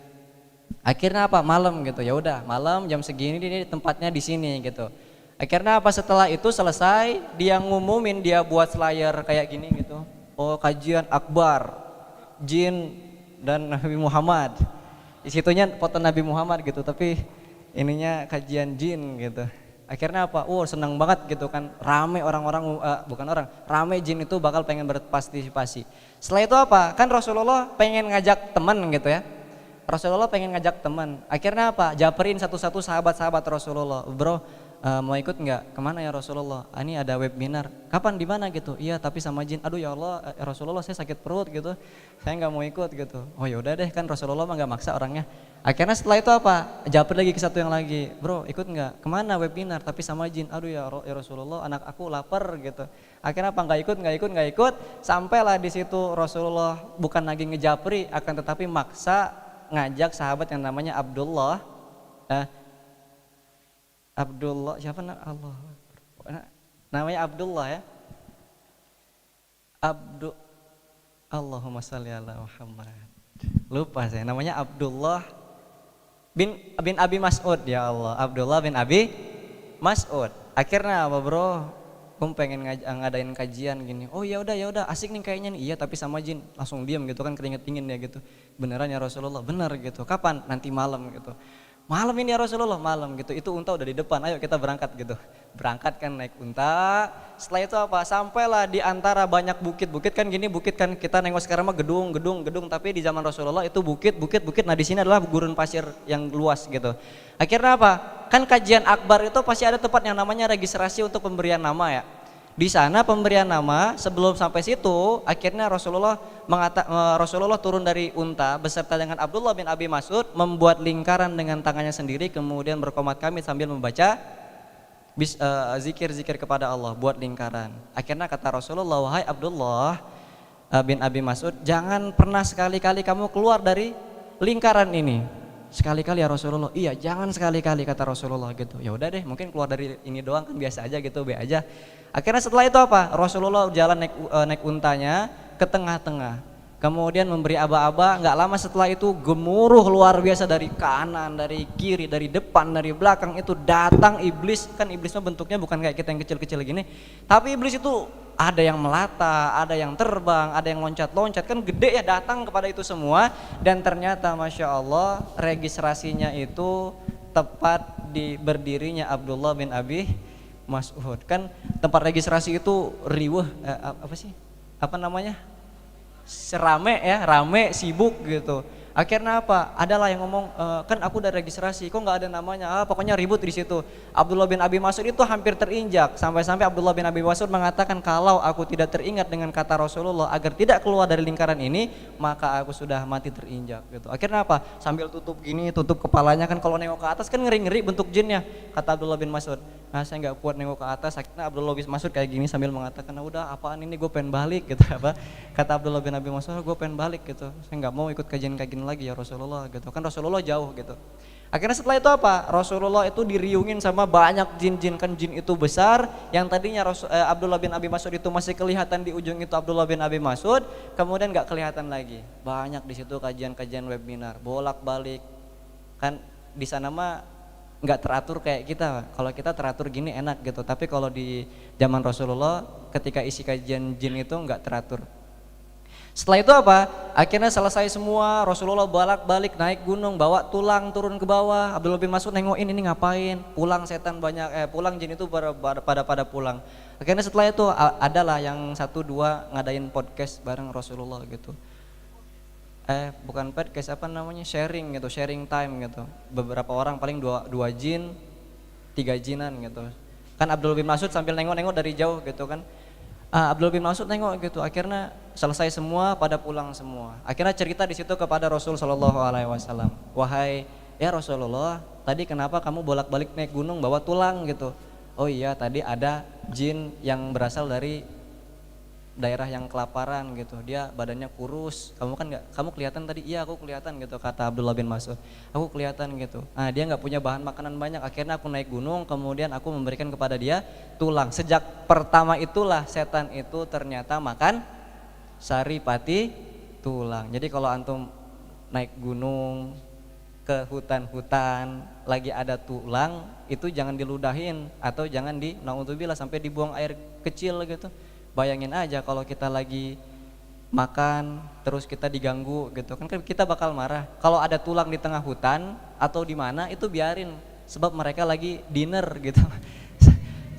Akhirnya apa? Malam gitu. Ya udah malam jam segini ini tempatnya di sini gitu. Akhirnya apa? Setelah itu selesai dia ngumumin, dia buat flyer kayak gini gitu. Oh kajian akbar jin dan Nabi Muhammad. Di situnya foto Nabi Muhammad gitu, tapi ininya kajian jin gitu. Akhirnya apa? Senang banget gitu kan. Rame orang-orang rame jin itu bakal pengen berpartisipasi. Setelah itu apa? Kan Rasulullah pengen ngajak teman gitu ya. Rasulullah pengen ngajak teman. Akhirnya apa? Japerin satu-satu sahabat-sahabat Rasulullah. Bro, mau ikut nggak? Kemana ya Rasulullah? Ini ada webinar. Kapan di mana gitu? Iya tapi sama jin. Aduh ya Allah, Rasulullah saya sakit perut gitu. Saya nggak mau ikut gitu. Oh ya udah deh, kan Rasulullah mah nggak maksa orangnya. Akhirnya setelah itu apa? Japri lagi ke satu yang lagi. Bro ikut nggak? Kemana webinar? Tapi sama jin. Aduh ya Rasulullah, anak aku lapar gitu. Akhirnya apa? Nggak ikut. Sampailah di situ Rasulullah bukan lagi ngejapri, akan tetapi maksa ngajak sahabat yang namanya Abdullah siapa Allah namanya Abdullah ya. Allahumma shalli ala Muhammad. Lupa saya namanya Abdullah bin Abi Mas'ud. Ya Allah, Abdullah bin Abi Mas'ud. Akhirnya apa bro? Pengen ngadain kajian gini. Oh ya udah asik nih kayaknya nih. Iya tapi sama jin. Langsung diam gitu kan, keringet dingin ya gitu. Beneran ya Rasulullah? Bener gitu. Kapan? Nanti malam gitu. Malam ini ya Rasulullah? Malam gitu. Itu unta udah di depan. Ayo kita berangkat gitu. Berangkat kan naik unta. Setelah itu apa? Sampailah di antara banyak bukit kan gini, bukit kan kita nengok sekarang mah gedung, tapi di zaman Rasulullah itu bukit. Nah di sini adalah gurun pasir yang luas gitu. Akhirnya apa? Kan kajian akbar itu pasti ada tempat yang namanya registrasi untuk pemberian nama ya. Di sana pemberian nama, sebelum sampai situ akhirnya Rasulullah turun dari unta beserta dengan Abdullah bin Abi Mas'ud, membuat lingkaran dengan tangannya sendiri, kemudian berqomat kamit sambil membaca zikir-zikir kepada Allah, buat lingkaran. Akhirnya kata Rasulullah, wahai Abdullah bin Abi Mas'ud, jangan pernah sekali-kali kamu keluar dari lingkaran ini. Sekali-kali ya Rasulullah. Iya, jangan sekali-kali kata Rasulullah gitu. Ya udah deh, mungkin keluar dari ini doang kan biasa aja gitu, be aja. Akhirnya setelah itu apa? Rasulullah jalan naik untanya ke tengah-tengah. Kemudian memberi aba-aba, enggak lama setelah itu gemuruh luar biasa dari kanan, dari kiri, dari depan, dari belakang itu datang iblis. Kan iblis mah bentuknya bukan kayak kita yang kecil-kecil gini. Tapi iblis itu ada yang melata, ada yang terbang, ada yang loncat-loncat, kan gede ya, datang kepada itu semua. Dan ternyata Masya Allah registrasinya itu tepat di berdirinya Abdullah bin Abi Mas'ud. Kan tempat registrasi itu riweh, rame, sibuk gitu. Akhirnya apa? Adalah yang ngomong, kan aku udah registrasi, kok nggak ada namanya? Pokoknya ribut di situ. Abdullah bin Abi Mas'ud itu hampir terinjak, sampai-sampai Abdullah bin Abi Mas'ud mengatakan, kalau aku tidak teringat dengan kata Rasulullah agar tidak keluar dari lingkaran ini, maka aku sudah mati terinjak. Gitu. Akhirnya apa? Sambil tutup kepalanya, kan kalau nengok ke atas kan ngeri-ngeri bentuk jinnya. Kata Abdullah bin Mas'ud, nah saya nggak kuat nengok ke atas. Akhirnya Abdullah bin Mas'ud kayak gini sambil mengatakan, nah udah apaan ini, gue pengen balik gitu. Kata Abdullah bin Abi Mas'ud, gue pengen balik gitu. Saya nggak mau ikut kajian kayak gini lagi ya Rasulullah gitu. Kan Rasulullah jauh gitu. Akhirnya setelah itu apa? Rasulullah itu diriungin sama banyak jin-jin. Kan jin itu besar. Yang tadinya Abdullah bin Abi Mas'ud itu masih kelihatan di ujung itu Abdullah bin Abi Mas'ud, kemudian nggak kelihatan lagi. Banyak di situ kajian-kajian webinar, bolak-balik. Kan di sana mah nggak teratur kayak kita. Kalau kita teratur gini enak gitu. Tapi kalau di zaman Rasulullah ketika isi kajian jin itu nggak teratur. Setelah itu apa? Akhirnya selesai semua, Rasulullah bolak-balik naik gunung, bawa tulang turun ke bawah. Abdullah bin Mas'ud nengokin ini ngapain? Pulang setan banyak, pulang jin itu pada pulang. Akhirnya setelah itu adalah yang 1-2 ngadain podcast bareng Rasulullah gitu. Bukan podcast, sharing gitu, sharing time gitu. Beberapa orang paling 2 jin, 3 jinan gitu. Kan Abdullah bin Mas'ud sambil nengok-nengok dari jauh gitu kan. Abdullah bin Mas'ud nengok gitu, akhirnya selesai semua, pada pulang semua. Akhirnya cerita di situ kepada Rasul Shallallahu Alaihi Wasallam, wahai ya Rasulullah, tadi kenapa kamu bolak-balik naik gunung bawa tulang gitu? Oh iya, tadi ada jin yang berasal dari daerah yang kelaparan gitu, dia badannya kurus, kamu kan nggak, kamu kelihatan tadi, iya aku kelihatan gitu, kata Abdullah bin Mas'ud, aku kelihatan gitu. Dia nggak punya bahan makanan banyak, akhirnya aku naik gunung, kemudian aku memberikan kepada dia tulang. Sejak pertama itulah setan itu ternyata makan sari pati tulang. Jadi kalau antum naik gunung ke hutan-hutan lagi ada tulang, itu jangan diludahin atau jangan naudzubillah sampai dibuang air kecil gitu. Bayangin aja kalau kita lagi makan terus kita diganggu gitu kan kita bakal marah. Kalau ada tulang di tengah hutan atau di mana itu biarin, sebab mereka lagi dinner gitu.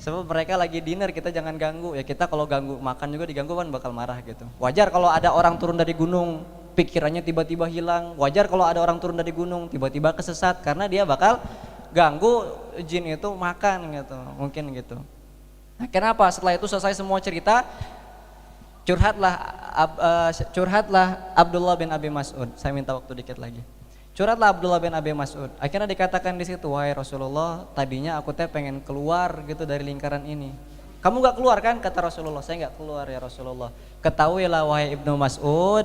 Sebab mereka lagi dinner, kita jangan ganggu. Ya kita kalau ganggu makan juga diganggu kan bakal marah gitu. Wajar kalau ada orang turun dari gunung pikirannya tiba-tiba hilang. Wajar kalau ada orang turun dari gunung tiba-tiba kesesat karena dia bakal ganggu jin itu makan gitu, mungkin gitu. Nah, kenapa setelah itu selesai semua cerita, curhatlah Abdullah bin Abi Mas'ud. Saya minta waktu dikit lagi. Curhatlah Abdullah bin Abi Mas'ud. Akhirnya dikatakan di situ, wahai Rasulullah, tadinya aku pengen keluar gitu dari lingkaran ini. Kamu gak keluar kan? Kata Rasulullah, saya gak keluar ya Rasulullah. Ketahuilah wahai Ibnu Mas'ud,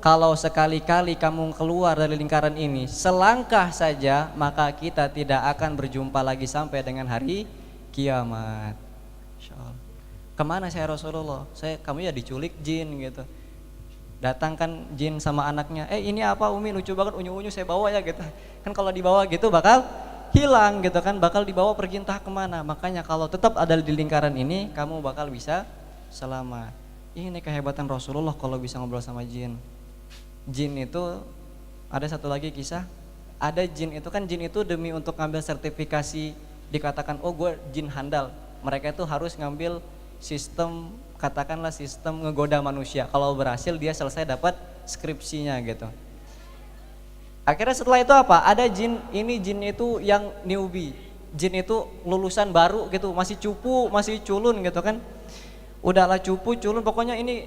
kalau sekali-kali kamu keluar dari lingkaran ini selangkah saja, maka kita tidak akan berjumpa lagi sampai dengan hari kiamat. Kemana saya Rasulullah? Kamu ya diculik jin gitu. Datangkan jin sama anaknya. Ini apa Umi, lucu banget, unyu-unyu, saya bawa ya gitu. Kan kalau dibawa gitu bakal hilang gitu kan, bakal dibawa pergi entah kemana. Makanya kalau tetap ada di lingkaran ini, kamu bakal bisa selamat. Ini kehebatan Rasulullah kalau bisa ngobrol sama jin. Jin itu ada satu lagi kisah. Ada jin itu kan, jin itu demi untuk ngambil sertifikasi, dikatakan oh gue jin handal. Mereka itu harus ngambil sistem, katakanlah sistem ngegoda manusia. Kalau berhasil dia selesai dapat skripsinya gitu. Akhirnya setelah itu apa? Ada jin, ini jin itu yang newbie. Jin itu lulusan baru gitu, masih cupu, masih culun gitu kan. Udahlah cupu, culun, pokoknya ini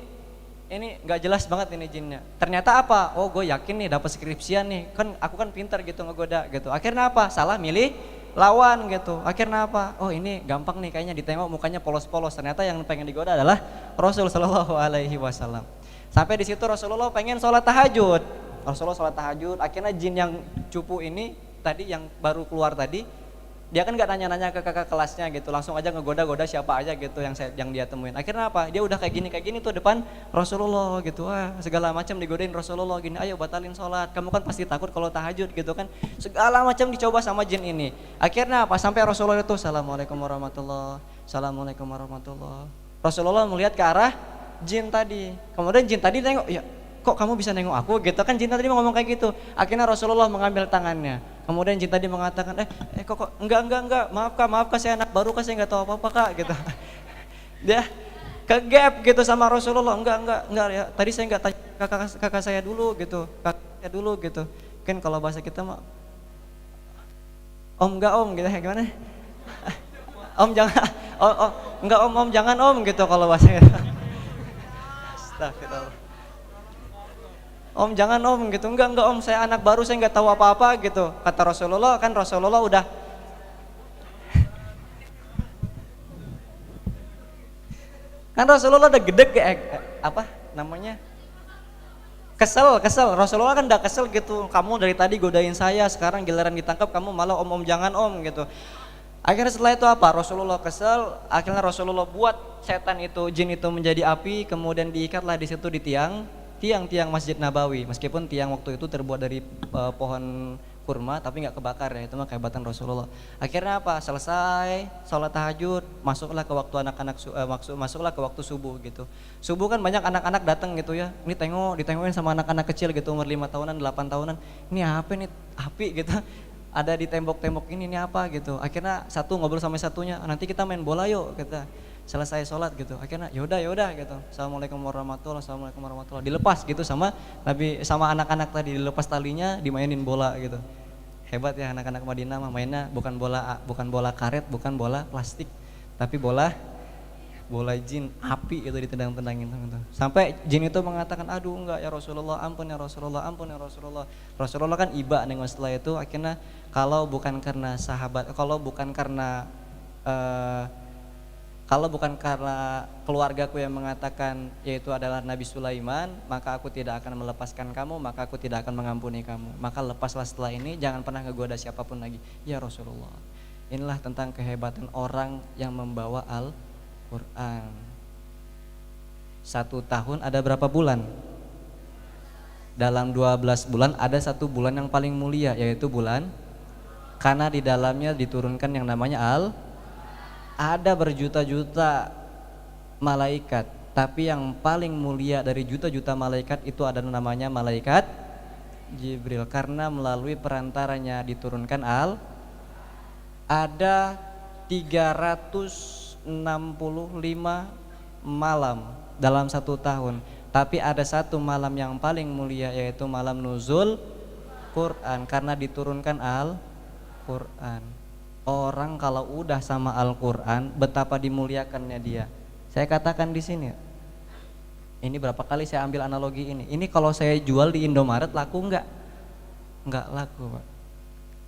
nggak jelas banget ini jinnya. Ternyata apa? Oh gue yakin nih dapat skripsian nih. Kan aku kan pintar gitu ngegoda gitu. Akhirnya apa? Salah milih lawan gitu. Akhirnya apa? Oh ini gampang nih kayaknya, ditengok mukanya polos-polos. Ternyata yang pengen digoda adalah Rasul Shallallahu Alaihi Wasallam. Sampai di situ Rasulullah pengen sholat tahajud. Rasulullah sholat tahajud. Akhirnya jin yang cupu ini tadi yang baru keluar tadi, dia kan nggak nanya-nanya ke kakak kelasnya gitu, langsung aja ngegoda-goda siapa aja gitu yang dia temuin. Akhirnya apa? Dia udah kayak gini tuh depan Rasulullah gitu, segala macam digodain Rasulullah gini, ayo batalin sholat, kamu kan pasti takut kalau tahajud gitu kan, segala macam dicoba sama jin ini. Akhirnya apa? Sampai Rasulullah itu assalamualaikum warahmatullah, assalamualaikum warahmatullah. Rasulullah melihat ke arah jin tadi, kemudian jin tadi tengok, ya kok kamu bisa nengok aku gitu kan, jin tadi ngomong kayak gitu. Akhirnya Rasulullah mengambil tangannya, kemudian jin tadi mengatakan kok enggak, maaf kak saya anak baru kak, saya nggak tahu apa-apa kak gitu. Dia ke gap gitu sama Rasulullah, enggak ya, tadi saya nggak tanya kakak saya dulu gitu, kakak saya dulu gitu kan, kalau bahasa kita mah om enggak om gitu, gimana om jangan, oh enggak om jangan om gitu kalau bahasa kita. Astagfirullah. Om jangan om gitu, enggak om, saya anak baru, saya nggak tahu apa-apa gitu, kata Rasulullah. Kan Rasulullah udah udah gede apa namanya, kesel. Rasulullah kan udah kesel gitu, kamu dari tadi godain saya, sekarang giliran ditangkap kamu malah om jangan om gitu. Akhirnya setelah itu apa? Rasulullah kesel. Akhirnya Rasulullah buat setan itu, jin itu menjadi api, kemudian diikatlah di situ di tiang Masjid Nabawi. Meskipun tiang waktu itu terbuat dari pohon kurma, tapi nggak kebakar ya, itu mah kehebatan Rasulullah. Akhirnya apa? Selesai sholat tahajud, masuklah ke waktu masuklah ke waktu subuh gitu. Subuh kan banyak anak-anak datang gitu ya. Ini ditengokin sama anak-anak kecil gitu, umur 5 tahunan, 8 tahunan. Ini apa nih? Api gitu. Ada di tembok-tembok ini apa gitu. Akhirnya satu ngobrol sama satunya, nanti kita main bola yuk kita. Selesai sholat gitu, akhirnya yaudah gitu, assalamualaikum warahmatullah, dilepas gitu sama anak-anak tadi, dilepas talinya, dimainin bola gitu. Hebat ya anak-anak Madinah mah, mainnya bukan bola karet, bukan bola plastik, tapi bola bola jin api itu ditendang-tendangin gitu. Sampai jin itu mengatakan, aduh enggak ya Rasulullah, ampun ya Rasulullah, ampun ya Rasulullah. Rasulullah kan iba nih setelah itu. Akhirnya kalau bukan karena sahabat, eh, kalau bukan karena keluargaku yang mengatakan yaitu adalah Nabi Sulaiman, maka aku tidak akan melepaskan kamu, maka aku tidak akan mengampuni kamu. Maka lepaslah setelah ini, jangan pernah ngegoda siapapun lagi. Ya Rasulullah. Inilah tentang kehebatan orang yang membawa Al-Quran. 1 tahun ada berapa bulan? Dalam 12 bulan ada 1 bulan yang paling mulia, yaitu bulan, karena di dalamnya diturunkan yang namanya ada berjuta-juta malaikat, tapi yang paling mulia dari juta-juta malaikat itu adalah namanya malaikat Jibril, karena melalui perantaranya diturunkan ada 365 malam dalam 1 tahun, tapi ada 1 malam yang paling mulia, yaitu malam nuzul Quran, karena diturunkan Al-Quran. Orang kalau udah sama Al-Quran, betapa dimuliakannya dia. Saya katakan di sini, ini berapa kali saya ambil analogi ini. Ini kalau saya jual di Indomaret laku enggak? Enggak laku, Pak.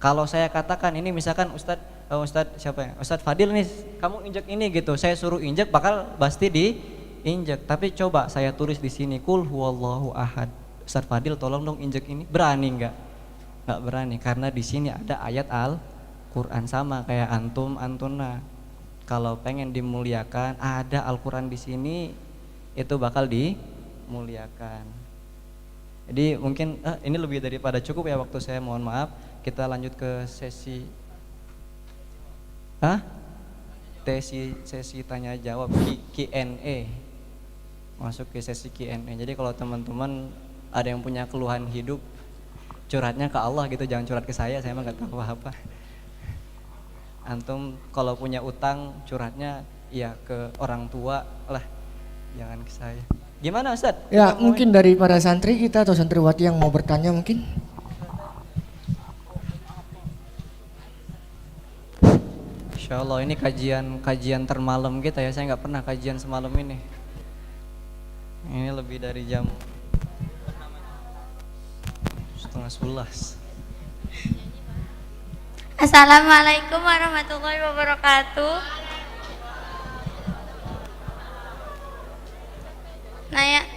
Kalau saya katakan ini, misalkan Ustadz siapa ya? Ustadz Fadil nih, kamu injek ini gitu. Saya suruh injek, bakal pasti diinjek. Tapi coba saya tulis di sini, Qul huwallahu ahad. Ustadz Fadil tolong dong injek ini. Berani enggak? Enggak berani, karena di sini ada ayat Al-Quran. Sama kayak antuna. Kalau pengen dimuliakan, ada Al-Quran di sini, itu bakal dimuliakan. Jadi mungkin ini lebih daripada cukup ya waktu saya, mohon maaf. Kita lanjut ke sesi sesi tanya jawab, Q&A. Masuk ke sesi Q&A. Jadi kalau teman-teman ada yang punya keluhan hidup, curhatnya ke Allah gitu, jangan curhat ke saya mah nggak tahu apa. Antum kalau punya utang, curhatnya ya ke orang tua lah, jangan ke saya. Gimana Ustaz?
Ya mungkin dari para santri kita atau santriwati yang mau bertanya mungkin.
Insya Allah ini kajian termalam kita ya, saya nggak pernah kajian semalam ini. Ini lebih dari jam 10:30.
Assalamualaikum warahmatullahi wabarakatuh.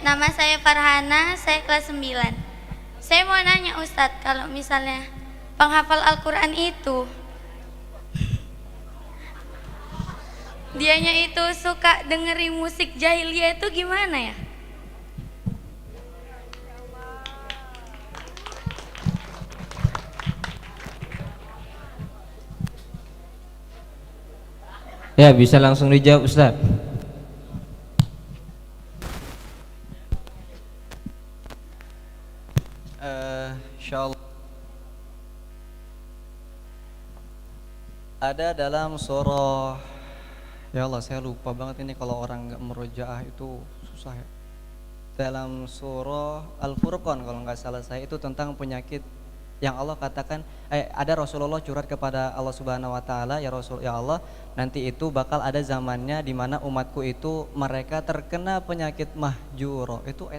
Nama saya Farhana, saya kelas 9. Saya mau nanya Ustadz, kalau misalnya penghafal Al-Quran itu dianya itu suka dengerin musik jahiliyah, itu gimana ya?
Ya, bisa langsung dijawab Ustaz.
Insyaallah ada dalam surah, ya Allah saya lupa banget ini kalau orang nggak merojaah itu susah ya. Dalam surah Al-Furqan kalau nggak salah saya, itu tentang penyakit yang Allah katakan, ada Rasulullah curhat kepada Allah Subhanahu Wa Taala, ya Rasul, ya Allah, nanti itu bakal ada zamannya di mana umatku itu mereka terkena penyakit mahjuro. Itu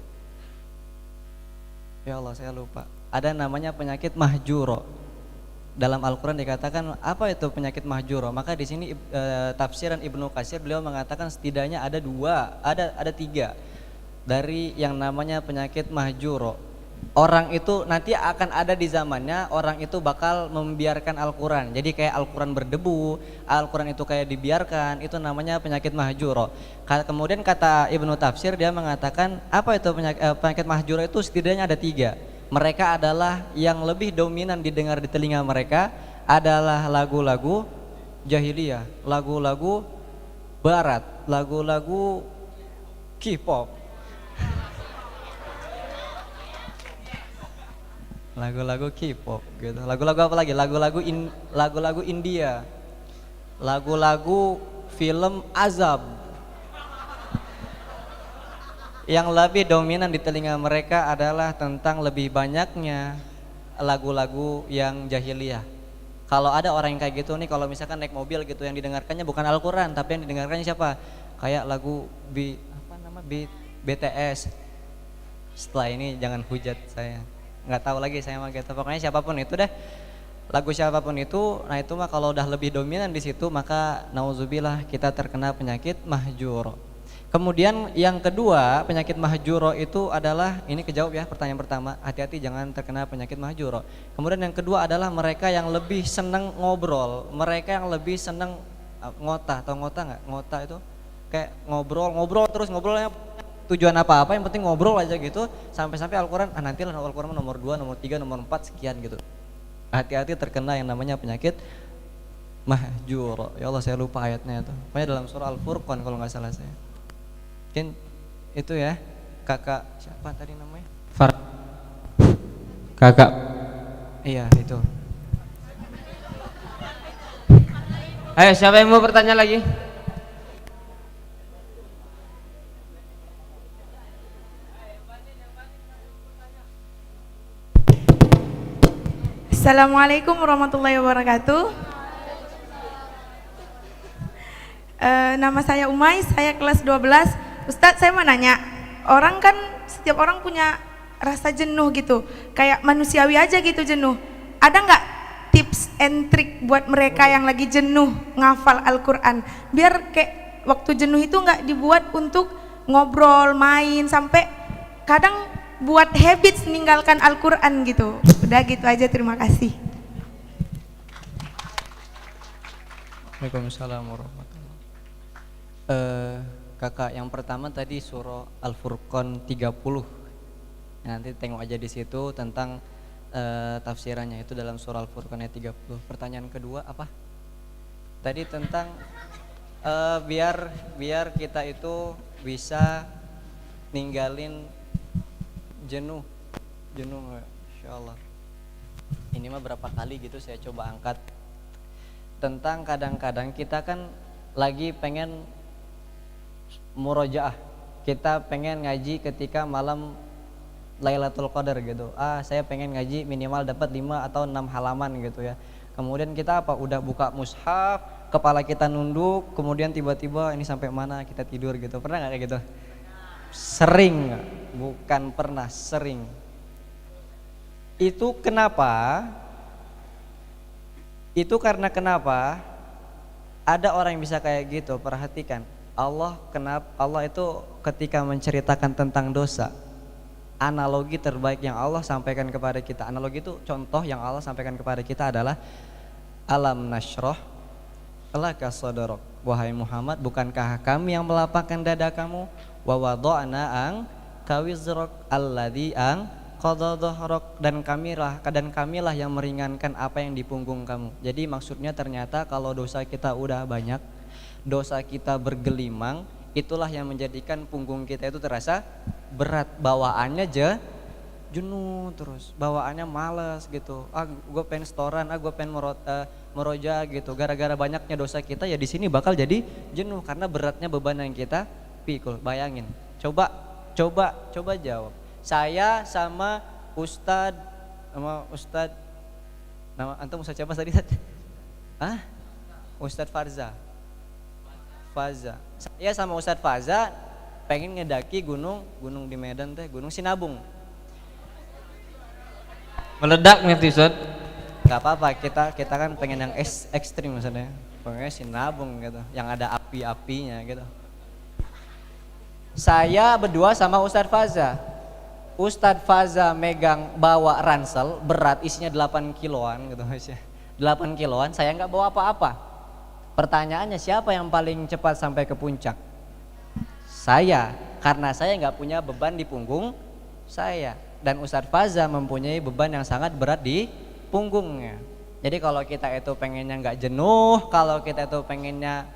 ya Allah saya lupa. Ada namanya penyakit mahjuro. Dalam Al-Quran dikatakan apa itu penyakit mahjuro. Maka di sini tafsiran Ibnu Katsir beliau mengatakan setidaknya ada 3 dari yang namanya penyakit mahjuro. Orang itu nanti akan ada di zamannya, orang itu bakal membiarkan Al-Quran. Jadi kayak Al-Quran berdebu, Al-Quran itu kayak dibiarkan, itu namanya penyakit mahjuro. Kemudian kata Ibnu Tafsir, dia mengatakan apa itu penyakit mahjuro itu setidaknya ada 3. Mereka adalah yang lebih dominan didengar di telinga mereka adalah lagu-lagu jahiliyah, lagu-lagu barat, lagu-lagu K-pop, lagu-lagu K-pop gitu. Lagu-lagu apa lagi? Lagu-lagu India, lagu-lagu film azab. Yang lebih dominan di telinga mereka adalah tentang lebih banyaknya lagu-lagu yang jahiliyah. Kalau ada orang yang kayak gitu nih, kalau misalkan naik mobil gitu, yang didengarkannya bukan Al-Quran, tapi yang didengarkannya siapa? kayak lagu BTS. Setelah ini jangan hujat saya, nggak tahu lagi saya mah gitu. Pokoknya siapapun itu deh, lagu siapapun itu, nah itu mah kalau udah lebih dominan di situ maka nauzubillah kita terkena penyakit mahjuro. Kemudian yang kedua penyakit mahjuro itu adalah, ini kejawab ya pertanyaan pertama, hati-hati jangan terkena penyakit mahjuro. Kemudian yang kedua adalah mereka yang lebih seneng ngobrol, mereka yang lebih seneng ngota, atau ngota nggak? Ngota itu kayak ngobrol terus, ngobrolnya tujuan apa-apa, yang penting ngobrol aja gitu, sampai-sampai Al-Quran, nanti lah Al-Quran nomor 2, nomor 3, nomor 4 sekian gitu. Hati-hati terkena yang namanya penyakit mahjur. Ya Allah saya lupa ayatnya itu. Pokoknya dalam surah Al-Furqan kalau nggak salah saya. Mungkin itu ya, kakak siapa tadi namanya?
Kakak.
Iya itu.
Ayo siapa yang mau bertanya lagi?
Assalamualaikum warahmatullahi wabarakatuh. Nama saya Umay, saya kelas 12. Ustadz, saya mau nanya, orang kan setiap orang punya rasa jenuh gitu, kayak manusiawi aja gitu jenuh. Ada nggak tips and trick buat mereka yang lagi jenuh ngafal Al-Quran, biar kayak waktu jenuh itu nggak dibuat untuk ngobrol, main, sampai kadang buat habits meninggalkan Al-Quran gitu. Udah gitu aja, terima kasih.
Waalaikumsalam warahmatullahi. Kakak yang pertama tadi surah Al-Furqan 30. Nanti tengok aja di situ tentang tafsirannya itu dalam surah Al-Furqan ayat 30. Pertanyaan kedua apa? Tadi tentang biar kita itu bisa ninggalin jenuh, insyaallah. Ini mah berapa kali gitu saya coba angkat tentang kadang-kadang kita kan lagi pengen murojaah, kita pengen ngaji ketika malam Lailatul Qadar gitu. Saya pengen ngaji minimal dapat 5 atau 6 halaman gitu ya. Kemudian kita udah buka mushaf, kepala kita nunduk, kemudian tiba-tiba ini sampai mana kita tidur gitu. Pernah nggak kayak gitu? Sering, bukan pernah, sering. Itu kenapa? Itu karena kenapa? Ada orang yang bisa kayak gitu. Perhatikan, Allah itu ketika menceritakan tentang dosa, analogi terbaik yang Allah sampaikan kepada kita, analogi itu contoh yang Allah sampaikan kepada kita adalah alam nasroh laka sadrak, wahai Muhammad, bukankah kami yang melapangkan dada kamu, wa wada'na ang kawizrak alladzi ang qadha dhahrak, dan kamilah yang meringankan apa yang di punggung kamu. Jadi maksudnya ternyata kalau dosa kita udah banyak, dosa kita bergelimang, itulah yang menjadikan punggung kita itu terasa berat, bawaannya jenuh terus, bawaannya malas gitu. Gue pengen setoran, gue pengen meroja gitu. Gara-gara banyaknya dosa kita ya di sini bakal jadi jenuh karena beratnya beban yang kita pikul. Bayangin, coba jawab. Saya sama Ustadz nama antum Ustadz siapa tadi? Ustadz Farza. Saya sama Ustadz Farza pengen ngedaki gunung di Medan teh, Gunung Sinabung.
Meledak nih Ustaz.
Gak apa-apa, kita kan pengen yang ekstrim maksudnya. Pengen Sinabung gitu, yang ada api-apinya gitu. Saya berdua sama Ustadz Faza. Ustadz Faza megang bawa ransel berat isinya 8 kiloan gitu. 8 kiloan, saya nggak bawa apa-apa. Pertanyaannya siapa yang paling cepat sampai ke puncak? Saya, karena saya nggak punya beban di punggung saya. Dan Ustadz Faza mempunyai beban yang sangat berat di punggungnya. Jadi kalau kita itu pengennya nggak jenuh, kalau kita itu pengennya,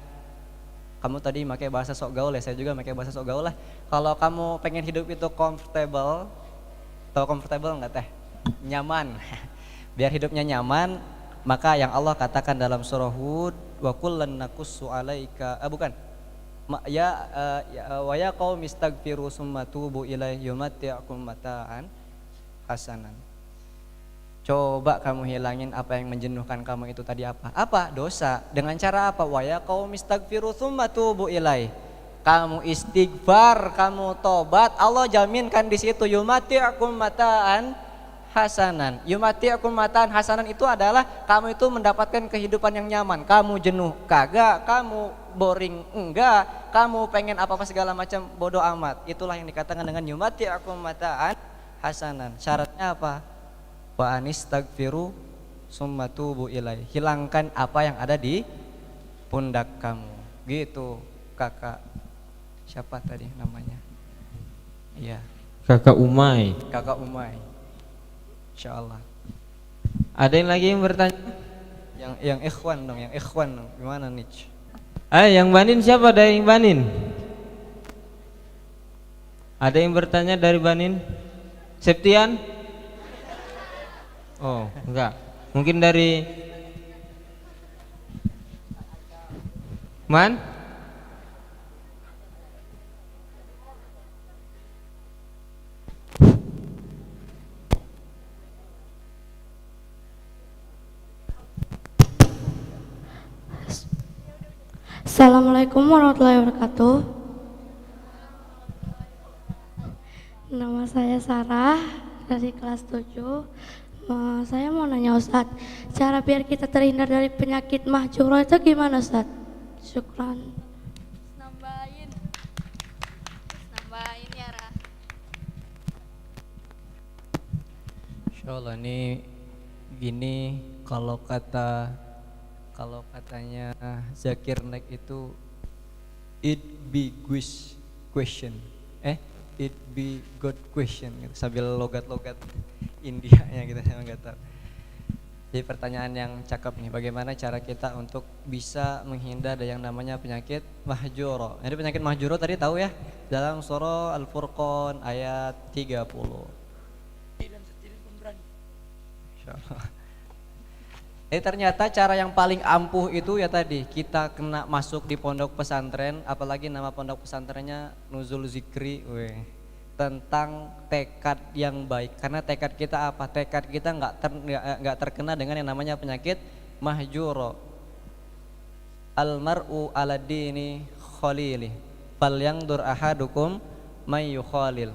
kamu tadi pakai bahasa sok gaul ya, saya juga pakai bahasa sok gaul lah. Kalau kamu pengen hidup itu comfortable, tahu comfortable nggak teh? Nyaman. Biar hidupnya nyaman, maka yang Allah katakan dalam surah Hud, wa kullan naqussu alaika, wa ya qaumi istaghfiru summa tubu ilaihi yumatti'ukum mata'an hasanan. Coba kamu hilangin apa yang menjenuhkan kamu itu tadi apa? Dosa. Dengan cara apa? Wa ya qaumi istaghfiru summa tubu ilaihi. kamu istighfar, kamu tobat, Allah jaminkan di situ yumati'akum mataan hasanan. Yumati'akum mataan hasanan itu adalah kamu itu mendapatkan kehidupan yang nyaman. Kamu jenuh kagak, kamu boring enggak, kamu pengen apa-apa segala macam bodoh amat. Itulah yang dikatakan dengan yumati'akum mataan hasanan. Syaratnya apa? Wa anistagfiru summa tubu ilai. Hilangkan apa yang ada di pundak kamu. Gitu, Kakak. Siapa tadi namanya? Iya,
Kakak Umay.
Kakak Umay. Insyaallah.
Ada yang lagi yang bertanya?
Yang ikhwan dong, yang ikhwan dong. Gimana nih?
Yang Banin siapa? Ada yang Banin? Ada yang bertanya dari Banin? Septian? Oh, enggak. Mungkin dari Man?
Assalamualaikum warahmatullahi wabarakatuh. Nama saya Sarah dari kelas 7. Saya mau nanya Ustadz, cara biar kita terhindar dari penyakit mahjuro itu gimana Ustadz? Syukran. Nambahin ya Ra.
Insyaallah ini gini, kalau katanya Zakir Naik itu it be question. It be good question gitu, sambil logat-logat Indianya gitu, saya nggak tahu. Jadi pertanyaan yang cakep nih, bagaimana cara kita untuk bisa menghindar dari yang namanya penyakit mahjuro. Jadi penyakit mahjuro tadi tahu ya, dalam surah Al-Furqan ayat 30. Insyaallah. Ternyata cara yang paling ampuh itu ya tadi, kita kena masuk di pondok pesantren, apalagi nama pondok pesantrennya Nuzul Zikri, tentang tekad yang baik. Karena tekad kita apa? Tekad kita nggak terkena dengan yang namanya penyakit mahjuro. Almar'u ala dini khalili, falyangdur ahadukum may yukhalil.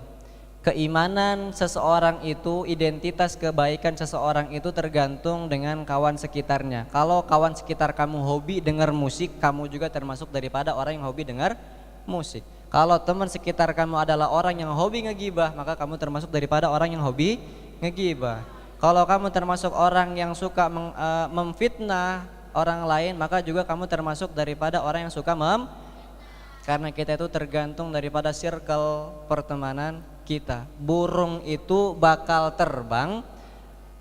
Keimanan seseorang itu, identitas kebaikan seseorang itu tergantung dengan kawan sekitarnya. Kalau kawan sekitar kamu hobi dengar musik, kamu juga termasuk daripada orang yang hobi dengar musik. Kalau teman sekitar kamu adalah orang yang hobi ngegibah, maka kamu termasuk daripada orang yang hobi ngegibah. Kalau kamu termasuk orang yang suka memfitnah orang lain, maka juga kamu termasuk daripada orang yang suka karena kita itu tergantung daripada circle pertemanan kita. Burung itu bakal terbang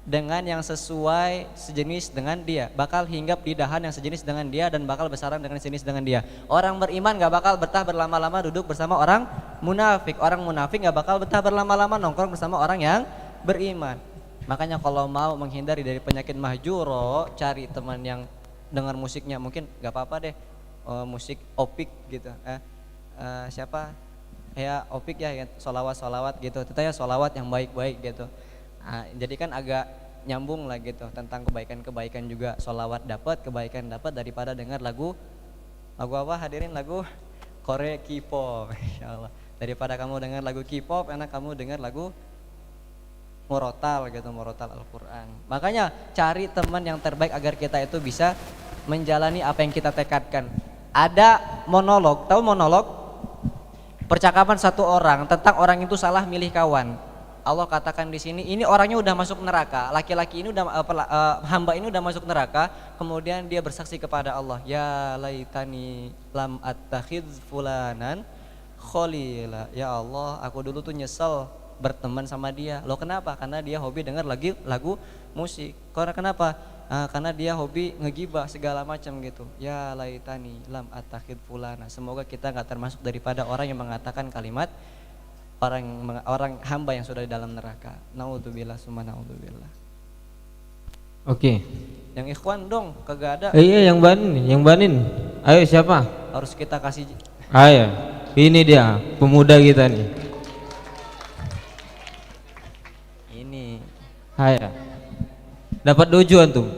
dengan yang sesuai sejenis dengan dia, bakal hinggap di dahan yang sejenis dengan dia, dan bakal bersarang dengan sejenis dengan dia. Orang beriman gak bakal betah berlama-lama duduk bersama orang munafik. Orang munafik gak bakal betah berlama-lama nongkrong bersama orang yang beriman. Makanya kalau mau menghindari dari penyakit mahjuro, cari teman yang dengar musiknya mungkin gak apa-apa deh, musik opik gitu. Siapa? Ya opik ya, solawat gitu, tetanya solawat yang baik-baik gitu. Jadi kan agak nyambung lah gitu, tentang kebaikan juga. Solawat dapat, kebaikan dapat daripada dengar lagu apa hadirin, lagu Korea K-pop. Insyaallah, daripada kamu dengar lagu K-pop, enak kamu dengar lagu murotal gitu, murotal Al-Quran. Makanya cari teman yang terbaik agar kita itu bisa menjalani apa yang kita tekadkan. Ada monolog, tahu monolog? Percakapan satu orang tentang orang itu salah milih kawan. Allah katakan di sini, ini orangnya udah masuk neraka, laki-laki ini hamba ini udah masuk neraka, kemudian dia bersaksi kepada Allah, ya laitani lam attakhidz fulanan khalila. Ya Allah, aku dulu tuh nyesel berteman sama dia. Loh kenapa? Karena dia hobi dengar lagu musik. Kenapa? Karena dia hobi ngegibah segala macam gitu. Ya laitani lam attakhidz fulana. Semoga kita nggak termasuk daripada orang yang mengatakan kalimat orang hamba yang sudah di dalam neraka. Naudzubillah summa naudzubillah.
Oke.
Yang ikhwan dong, kagak ada.
Iya, yang Banin. Ayo siapa?
Harus kita kasih.
Ayo. Ini dia pemuda kita nih.
Ini.
Ayo. Dapat dojo antum.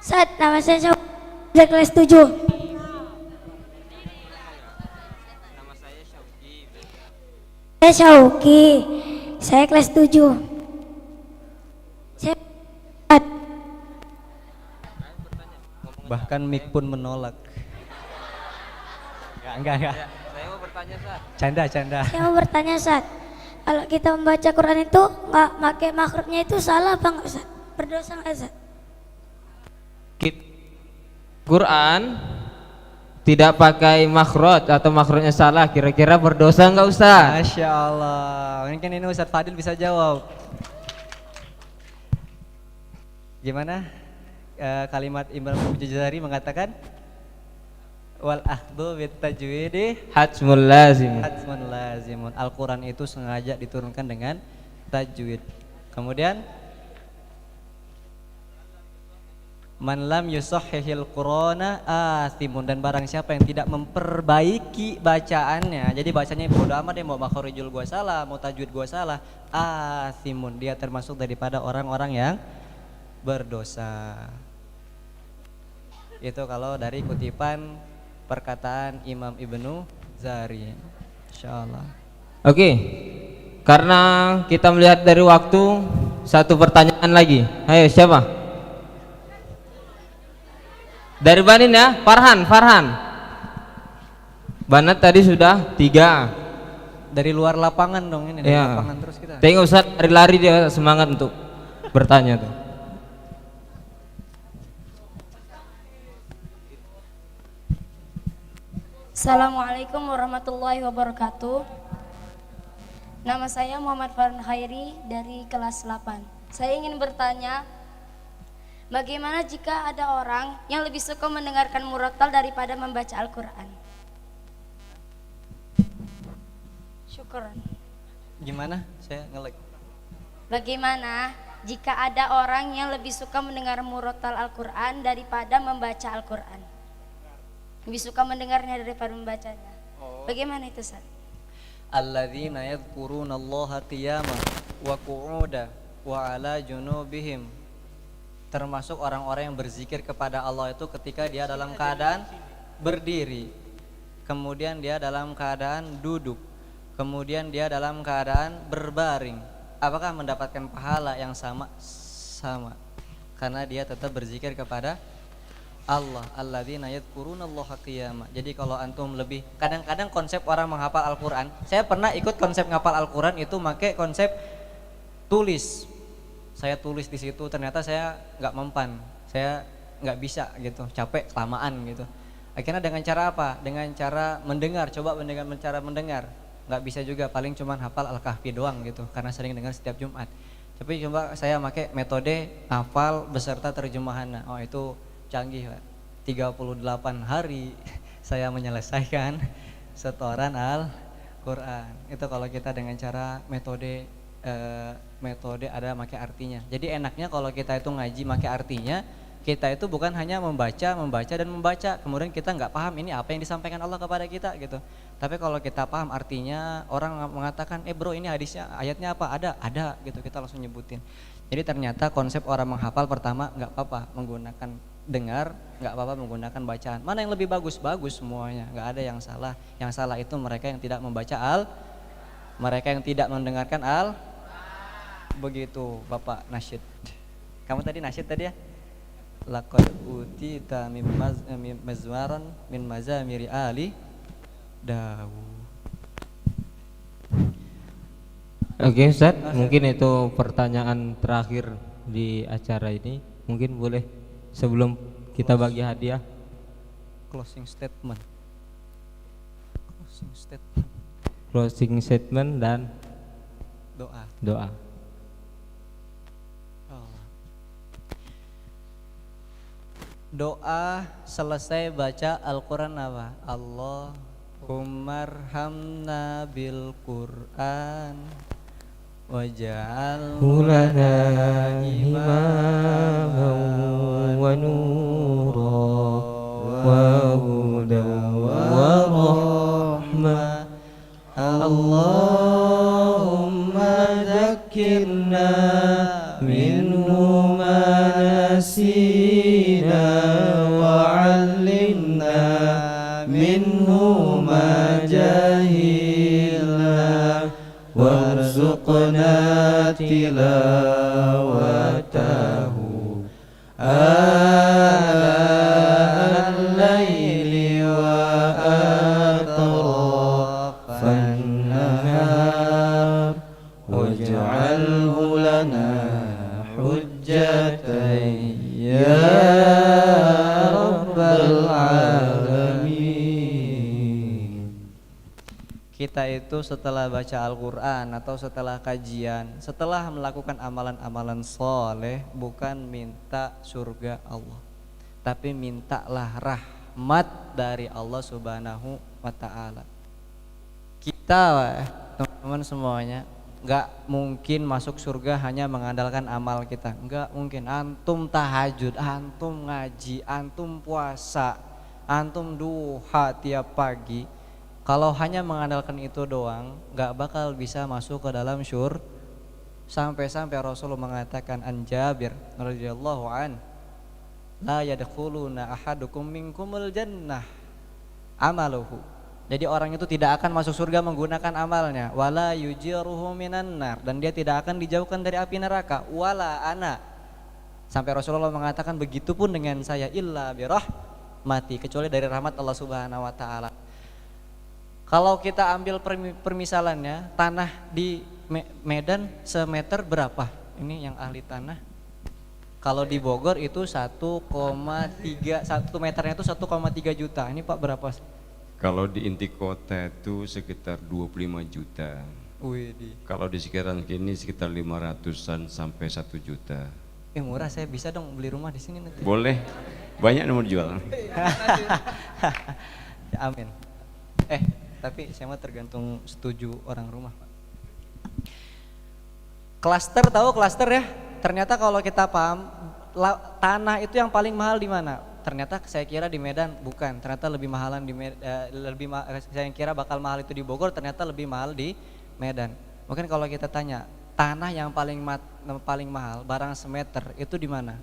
Ustaz, nama saya Syauki, kelas 7. Saya Syauki, saya kelas 7. Saya
Bahkan mik pun menolak. Enggak.
Saya mau bertanya, Ustaz.
Canda.
Saya mau bertanya, Ustaz. Kalau kita membaca Quran itu nggak pakai makhrajnya itu salah apa nggak, Ustaz? Berdosa nggak, Ustaz?
Quran tidak pakai makhraj atau makhrajnya salah, kira-kira berdosa nggak, Ustaz?
Masya Allah. Mungkin ini Ustadz Fadil bisa jawab. Gimana? Kalimat Imam Al-Jazari mengatakan wal akhdhu bit tajwidi
Hatmul lazim.
hatmun lazimun. Al-Quran itu sengaja diturunkan dengan tajwid. Kemudian man lam yusahhihil qur'ana athimun, dan barang siapa yang tidak memperbaiki bacaannya, jadi bacanya bodo amat deh, mau makharijul gua salah, mau tajwid gua salah, athimun, dia termasuk daripada orang-orang yang berdosa. Itu kalau dari kutipan perkataan Imam Ibnu Zari. Insyaallah.
Oke, karena kita melihat dari waktu, satu pertanyaan lagi. Ayo, siapa? Dari Banin ya, Farhan. Banat tadi sudah 3.
Dari luar lapangan dong ini, dari
Ya.
lapangan terus kita.
Tengok Ustaz lari-lari dia semangat untuk bertanya tuh.
Assalamualaikum warahmatullahi wabarakatuh. Nama saya Muhammad Farhan Khairi dari kelas 8. Saya ingin bertanya, bagaimana jika ada orang yang lebih suka mendengarkan murattal daripada membaca Al-Quran? Syukran.
Gimana? Saya nge-like.
Bagaimana jika ada orang yang lebih suka mendengar murattal Al-Quran daripada membaca Al-Quran? Lebih suka mendengarnya daripada membacanya. Bagaimana itu, Ustaz?
Alladzina yadhkuruna Allaha qiyaman wa qu'udan wa 'ala junubihim. Termasuk orang-orang yang berzikir kepada Allah itu ketika dia dalam keadaan berdiri, kemudian dia dalam keadaan duduk, kemudian dia dalam keadaan berbaring. Apakah mendapatkan pahala yang sama? Sama. Karena dia tetap berzikir kepada Allah. Alladzina yadhkurunallaha qiyaman. Jadi kalau antum lebih, kadang-kadang konsep orang menghafal Al-Qur'an, saya pernah ikut konsep menghafal Al-Qur'an itu pakai konsep tulis. Saya tulis di situ, ternyata saya nggak mempan, saya nggak bisa gitu, capek kelamaan gitu. Akhirnya dengan cara apa? Dengan cara mendengar, coba dengan cara mendengar. Nggak bisa juga, paling cuman hafal Al-Kahfi doang gitu, karena sering dengar setiap Jumat. Tapi coba saya pakai metode hafal beserta terjemahannya. Oh itu canggih, Pak. 38 hari saya menyelesaikan setoran Al-Quran. Itu kalau kita dengan cara metode ada pakai artinya. Jadi enaknya kalau kita itu ngaji pakai artinya, kita itu bukan hanya membaca, kemudian kita nggak paham ini apa yang disampaikan Allah kepada kita gitu. Tapi kalau kita paham artinya, orang mengatakan, bro ini hadisnya, ayatnya apa? Ada gitu, kita langsung nyebutin. Jadi ternyata konsep orang menghafal, pertama nggak apa-apa menggunakan dengar, nggak apa-apa menggunakan bacaan. Mana yang lebih bagus? Bagus semuanya, nggak ada yang salah. Yang salah itu mereka yang tidak membaca mereka yang tidak mendengarkan begitu Bapak nasyid. Kamu tadi nasyid tadi ya? Laqad utita min mazmaran min mazamiri ali Dawud.
Oke, Ustaz, mungkin itu pertanyaan terakhir di acara ini. Mungkin boleh sebelum kita bagi hadiah,
Closing statement.
closing statement dan
Doa. Doa selesai baca Al-Quran apa? Allahummarhamna bil Qur'an waj'alhu lana imaman wa nura wa hudan wa rahmah. Allahumma dhakkirna minhu ma nasina وارزقنا تلاوته آناء الليل وأطراف النهار واجعله لنا حجة يا رب العالمين. Kita itu setelah baca Al-Quran atau setelah kajian, setelah melakukan amalan-amalan soleh, bukan minta surga Allah, tapi mintalah rahmat dari Allah Subhanahu wa Ta'ala. Kita teman-teman semuanya nggak mungkin masuk surga hanya mengandalkan amal kita, nggak mungkin. Antum tahajud, antum ngaji, antum puasa, antum duha tiap pagi, kalau hanya mengandalkan itu doang nggak bakal bisa masuk ke dalam syurga. Sampai-sampai Rasulullah mengatakan, an Jabir radhiyallahu an, la yadkhuluna ahadukum minkumul jannah amaluhu. Jadi orang itu tidak akan masuk surga menggunakan amalnya, wala yujiruhu minan nar, dan dia tidak akan dijauhkan dari api neraka, wala ana. Sampai Rasulullah mengatakan begitupun dengan saya, illa birahmati, kecuali dari rahmat Allah Subhanahu wa Ta'ala. Kalau kita ambil permisalannya, tanah di Medan semeter berapa? Ini yang ahli tanah. Kalau di Bogor itu 1,3, 1 meternya itu 1,3 juta. Ini Pak berapa?
Kalau di inti kota itu sekitar 25 juta.
Widih.
Kalau di sekitaran sini sekitar 500-an sampai 1 juta.
Murah, saya bisa dong beli rumah di sini nanti.
Boleh, banyak yang mau jual.
Amin. Tapi saya mah tergantung setuju orang rumah, Pak. Klaster, tahu klaster ya? Ternyata kalau kita paham, tanah itu yang paling mahal di mana? Ternyata saya kira di Medan, bukan. Ternyata lebih mahalan di saya kira bakal mahal itu di Bogor, ternyata lebih mahal di Medan. Mungkin kalau kita tanya, tanah yang paling mahal, barang semeter itu di mana?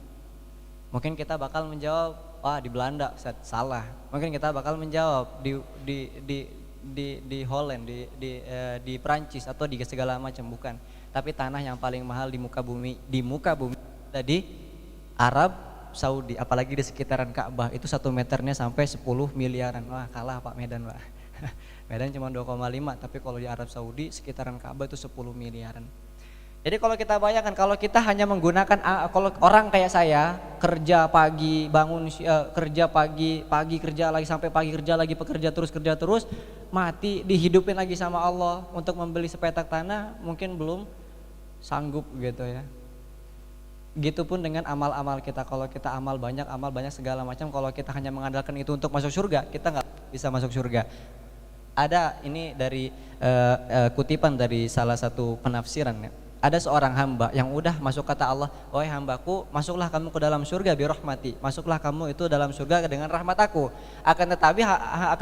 Mungkin kita bakal menjawab, wah di Belanda, salah. Mungkin kita bakal menjawab di Holland, di Prancis atau di segala macam, bukan. Tapi tanah yang paling mahal di muka bumi ada di Arab Saudi, apalagi di sekitaran Ka'bah, itu 1 meternya sampai 10 miliaran. Wah, kalah Pak Medan, Pak. Medan cuma 2,5, tapi kalau di Arab Saudi sekitaran Ka'bah itu 10 miliaran. Jadi kalau kita bayangkan, kalau kita hanya menggunakan, kalau orang kayak saya kerja pagi, bangun kerja pagi kerja lagi sampai pagi, kerja lagi, kerja terus, mati dihidupin lagi sama Allah untuk membeli sepetak tanah, mungkin belum sanggup gitu ya. Gitupun dengan amal-amal kita, kalau kita amal banyak segala macam, kalau kita hanya mengandalkan itu untuk masuk surga, kita nggak bisa masuk surga. Ada ini dari kutipan dari salah satu penafsiran ya. Ada seorang hamba yang udah masuk, kata Allah, wahai hambaku, masuklah kamu ke dalam surga birahmati, masuklah kamu itu dalam surga dengan rahmat aku. Akan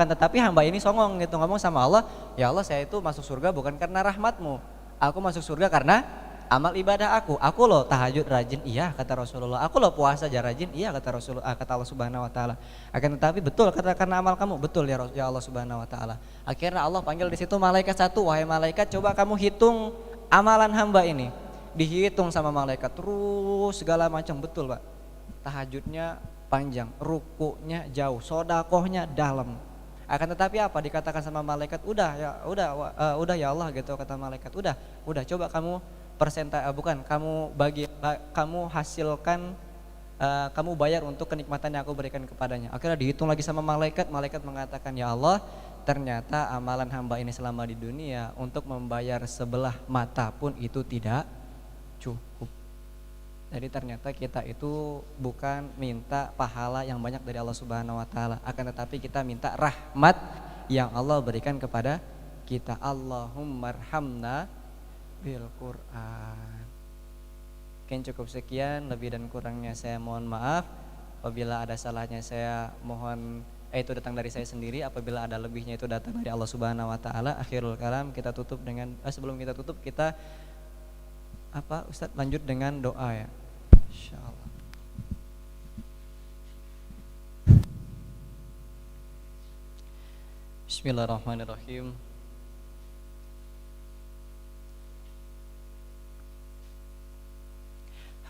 tetapi hamba ini songong gitu, ngomong sama Allah, ya Allah, saya itu masuk surga bukan karena rahmatmu, aku masuk surga karena amal ibadah aku loh tahajud rajin, iya kata Rasulullah, aku loh puasa rajin, iya kata Rasulullah, kata Allah Subhanahu wa Ta'ala. Akan tetapi betul kata karena amal kamu, betul ya Allah Subhanahu wa Ta'ala. Akhirnya Allah panggil di situ malaikat satu, wahai malaikat, coba kamu hitung amalan hamba ini. Dihitung sama malaikat terus segala macam, betul Pak. Tahajudnya panjang, rukunya jauh, sodakohnya dalam. Akan tetapi apa dikatakan sama malaikat, udah ya Allah gitu, kata malaikat, udah coba kamu kamu hasilkan, kamu bayar untuk kenikmatan yang aku berikan kepadanya. Akhirnya dihitung lagi sama malaikat mengatakan, ya Allah, ternyata amalan hamba ini selama di dunia untuk membayar sebelah mata pun itu tidak cukup. Jadi ternyata kita itu bukan minta pahala yang banyak dari Allah Subhanahu wa Ta'ala, akan tetapi kita minta rahmat yang Allah berikan kepada kita. Allahummarhamna bil Quran. Mungkin cukup sekian, lebih dan kurangnya saya mohon maaf. Apabila ada salahnya saya mohon, itu datang dari saya sendiri. Apabila ada lebihnya itu datang dari Allah Subhanahu wa Ta'ala. Akhirul kalam, kita tutup dengan sebelum kita tutup, kita Ustadz lanjut dengan doa ya, insyaallah. Bismillahirrahmanirrahim.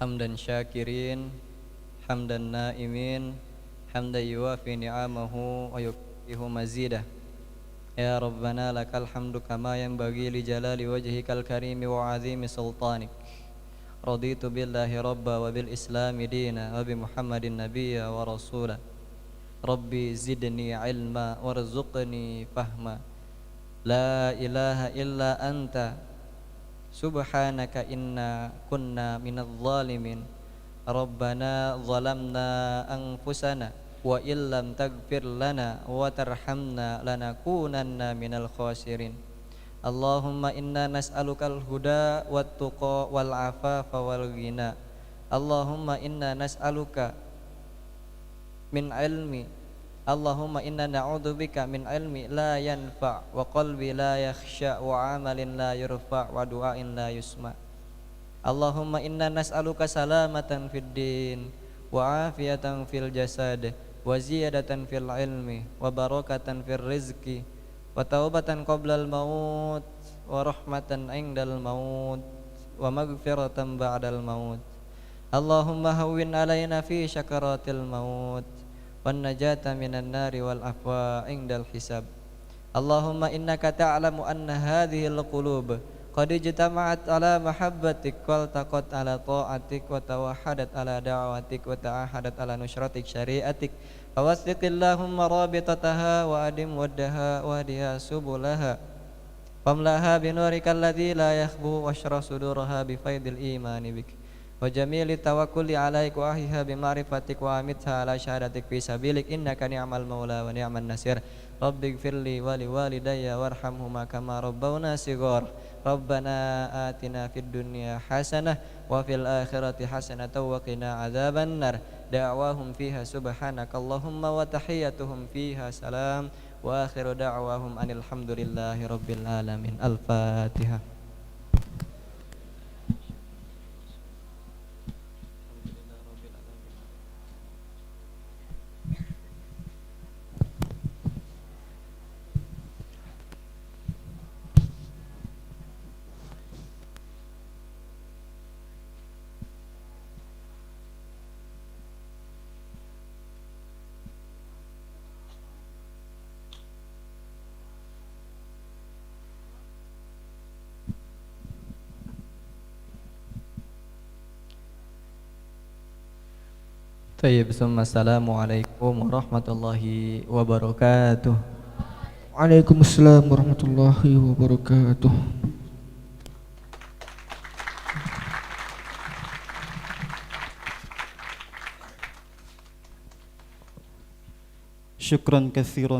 hamdan syakirin, hamdan naimin, hamdan yuafi ni'amahu wa yukafihu mazidah. Ya Rabbana lakal hamdu kama yanbaghi li jalali wajhikal karimi wa azimi sultanik. Raditu billahi rabba wa bil islami dina wa bi Muhammadin nabiyya wa rasula. Rabbi zidni ilma warzuqni fahma. La ilaha illa anta subhanaka inna kunna minadh zalimin. Rabbana zalamna anfusana wa illam taghfir lana wa tarhamna lanakunanna minal khasirin. Allahumma inna nas'alukal huda wat tuqa wal afafa wal ghina. Allahumma inna nas'aluka min ilmi, Allahumma inna na'udzubika min ilmi la yanfa' wa qalbi la yakhsha wa amalin la yurfa' wa du'ain la yusma. Allahumma inna nas'aluka salamatan fid din wa afiyatan fil jasad wa ziyadatan fil ilmi wa barakatan fil rizqi wa taubatan qoblal maut wa rahmatan indal maut wa maghfiratan ba'dal maut. Allahumma hawwin alaina fi syakaratil maut wan najata minan nari wal afwa indal hisab. Allahumma innaka ta'lamu anna hadhil qulub qad ijtama'at ala mahabbatik wal taqat ala ta'atik wa tawahadat ala da'watik wa ta'ahadat ala nusratik syariatik. Fawasfiqillahumma rabitataha wa adim waddaha wa hadiha subulaha famlaha binurikal ladzi la yakhbu washrah suduraha bi faidil imani bik wa jamili tawakkuli alaik wa ahiha bi ma'rifatik wa amitha ala syahadatik fi sabilik innaka ni'mal maula wa ni'man nasir. Rabbighfirli wa liwalidayya warhamhuma kama rabbawna shighar. Rabbana atina fid dunya hasanah wa fil akhirati hasanah wa qina adzaban nar. Da'wahum fiha subhanakallahumma wa tahiyyatuhum fiha salam wa akhiru da'wahum anil hamdulillahi rabbil alamin. Al-Fatihah. Tayyib, assalamualaikum warahmatullahi wabarakatuh.
Waalaikumsalam warahmatullahi wabarakatuh.
Syukran katsiran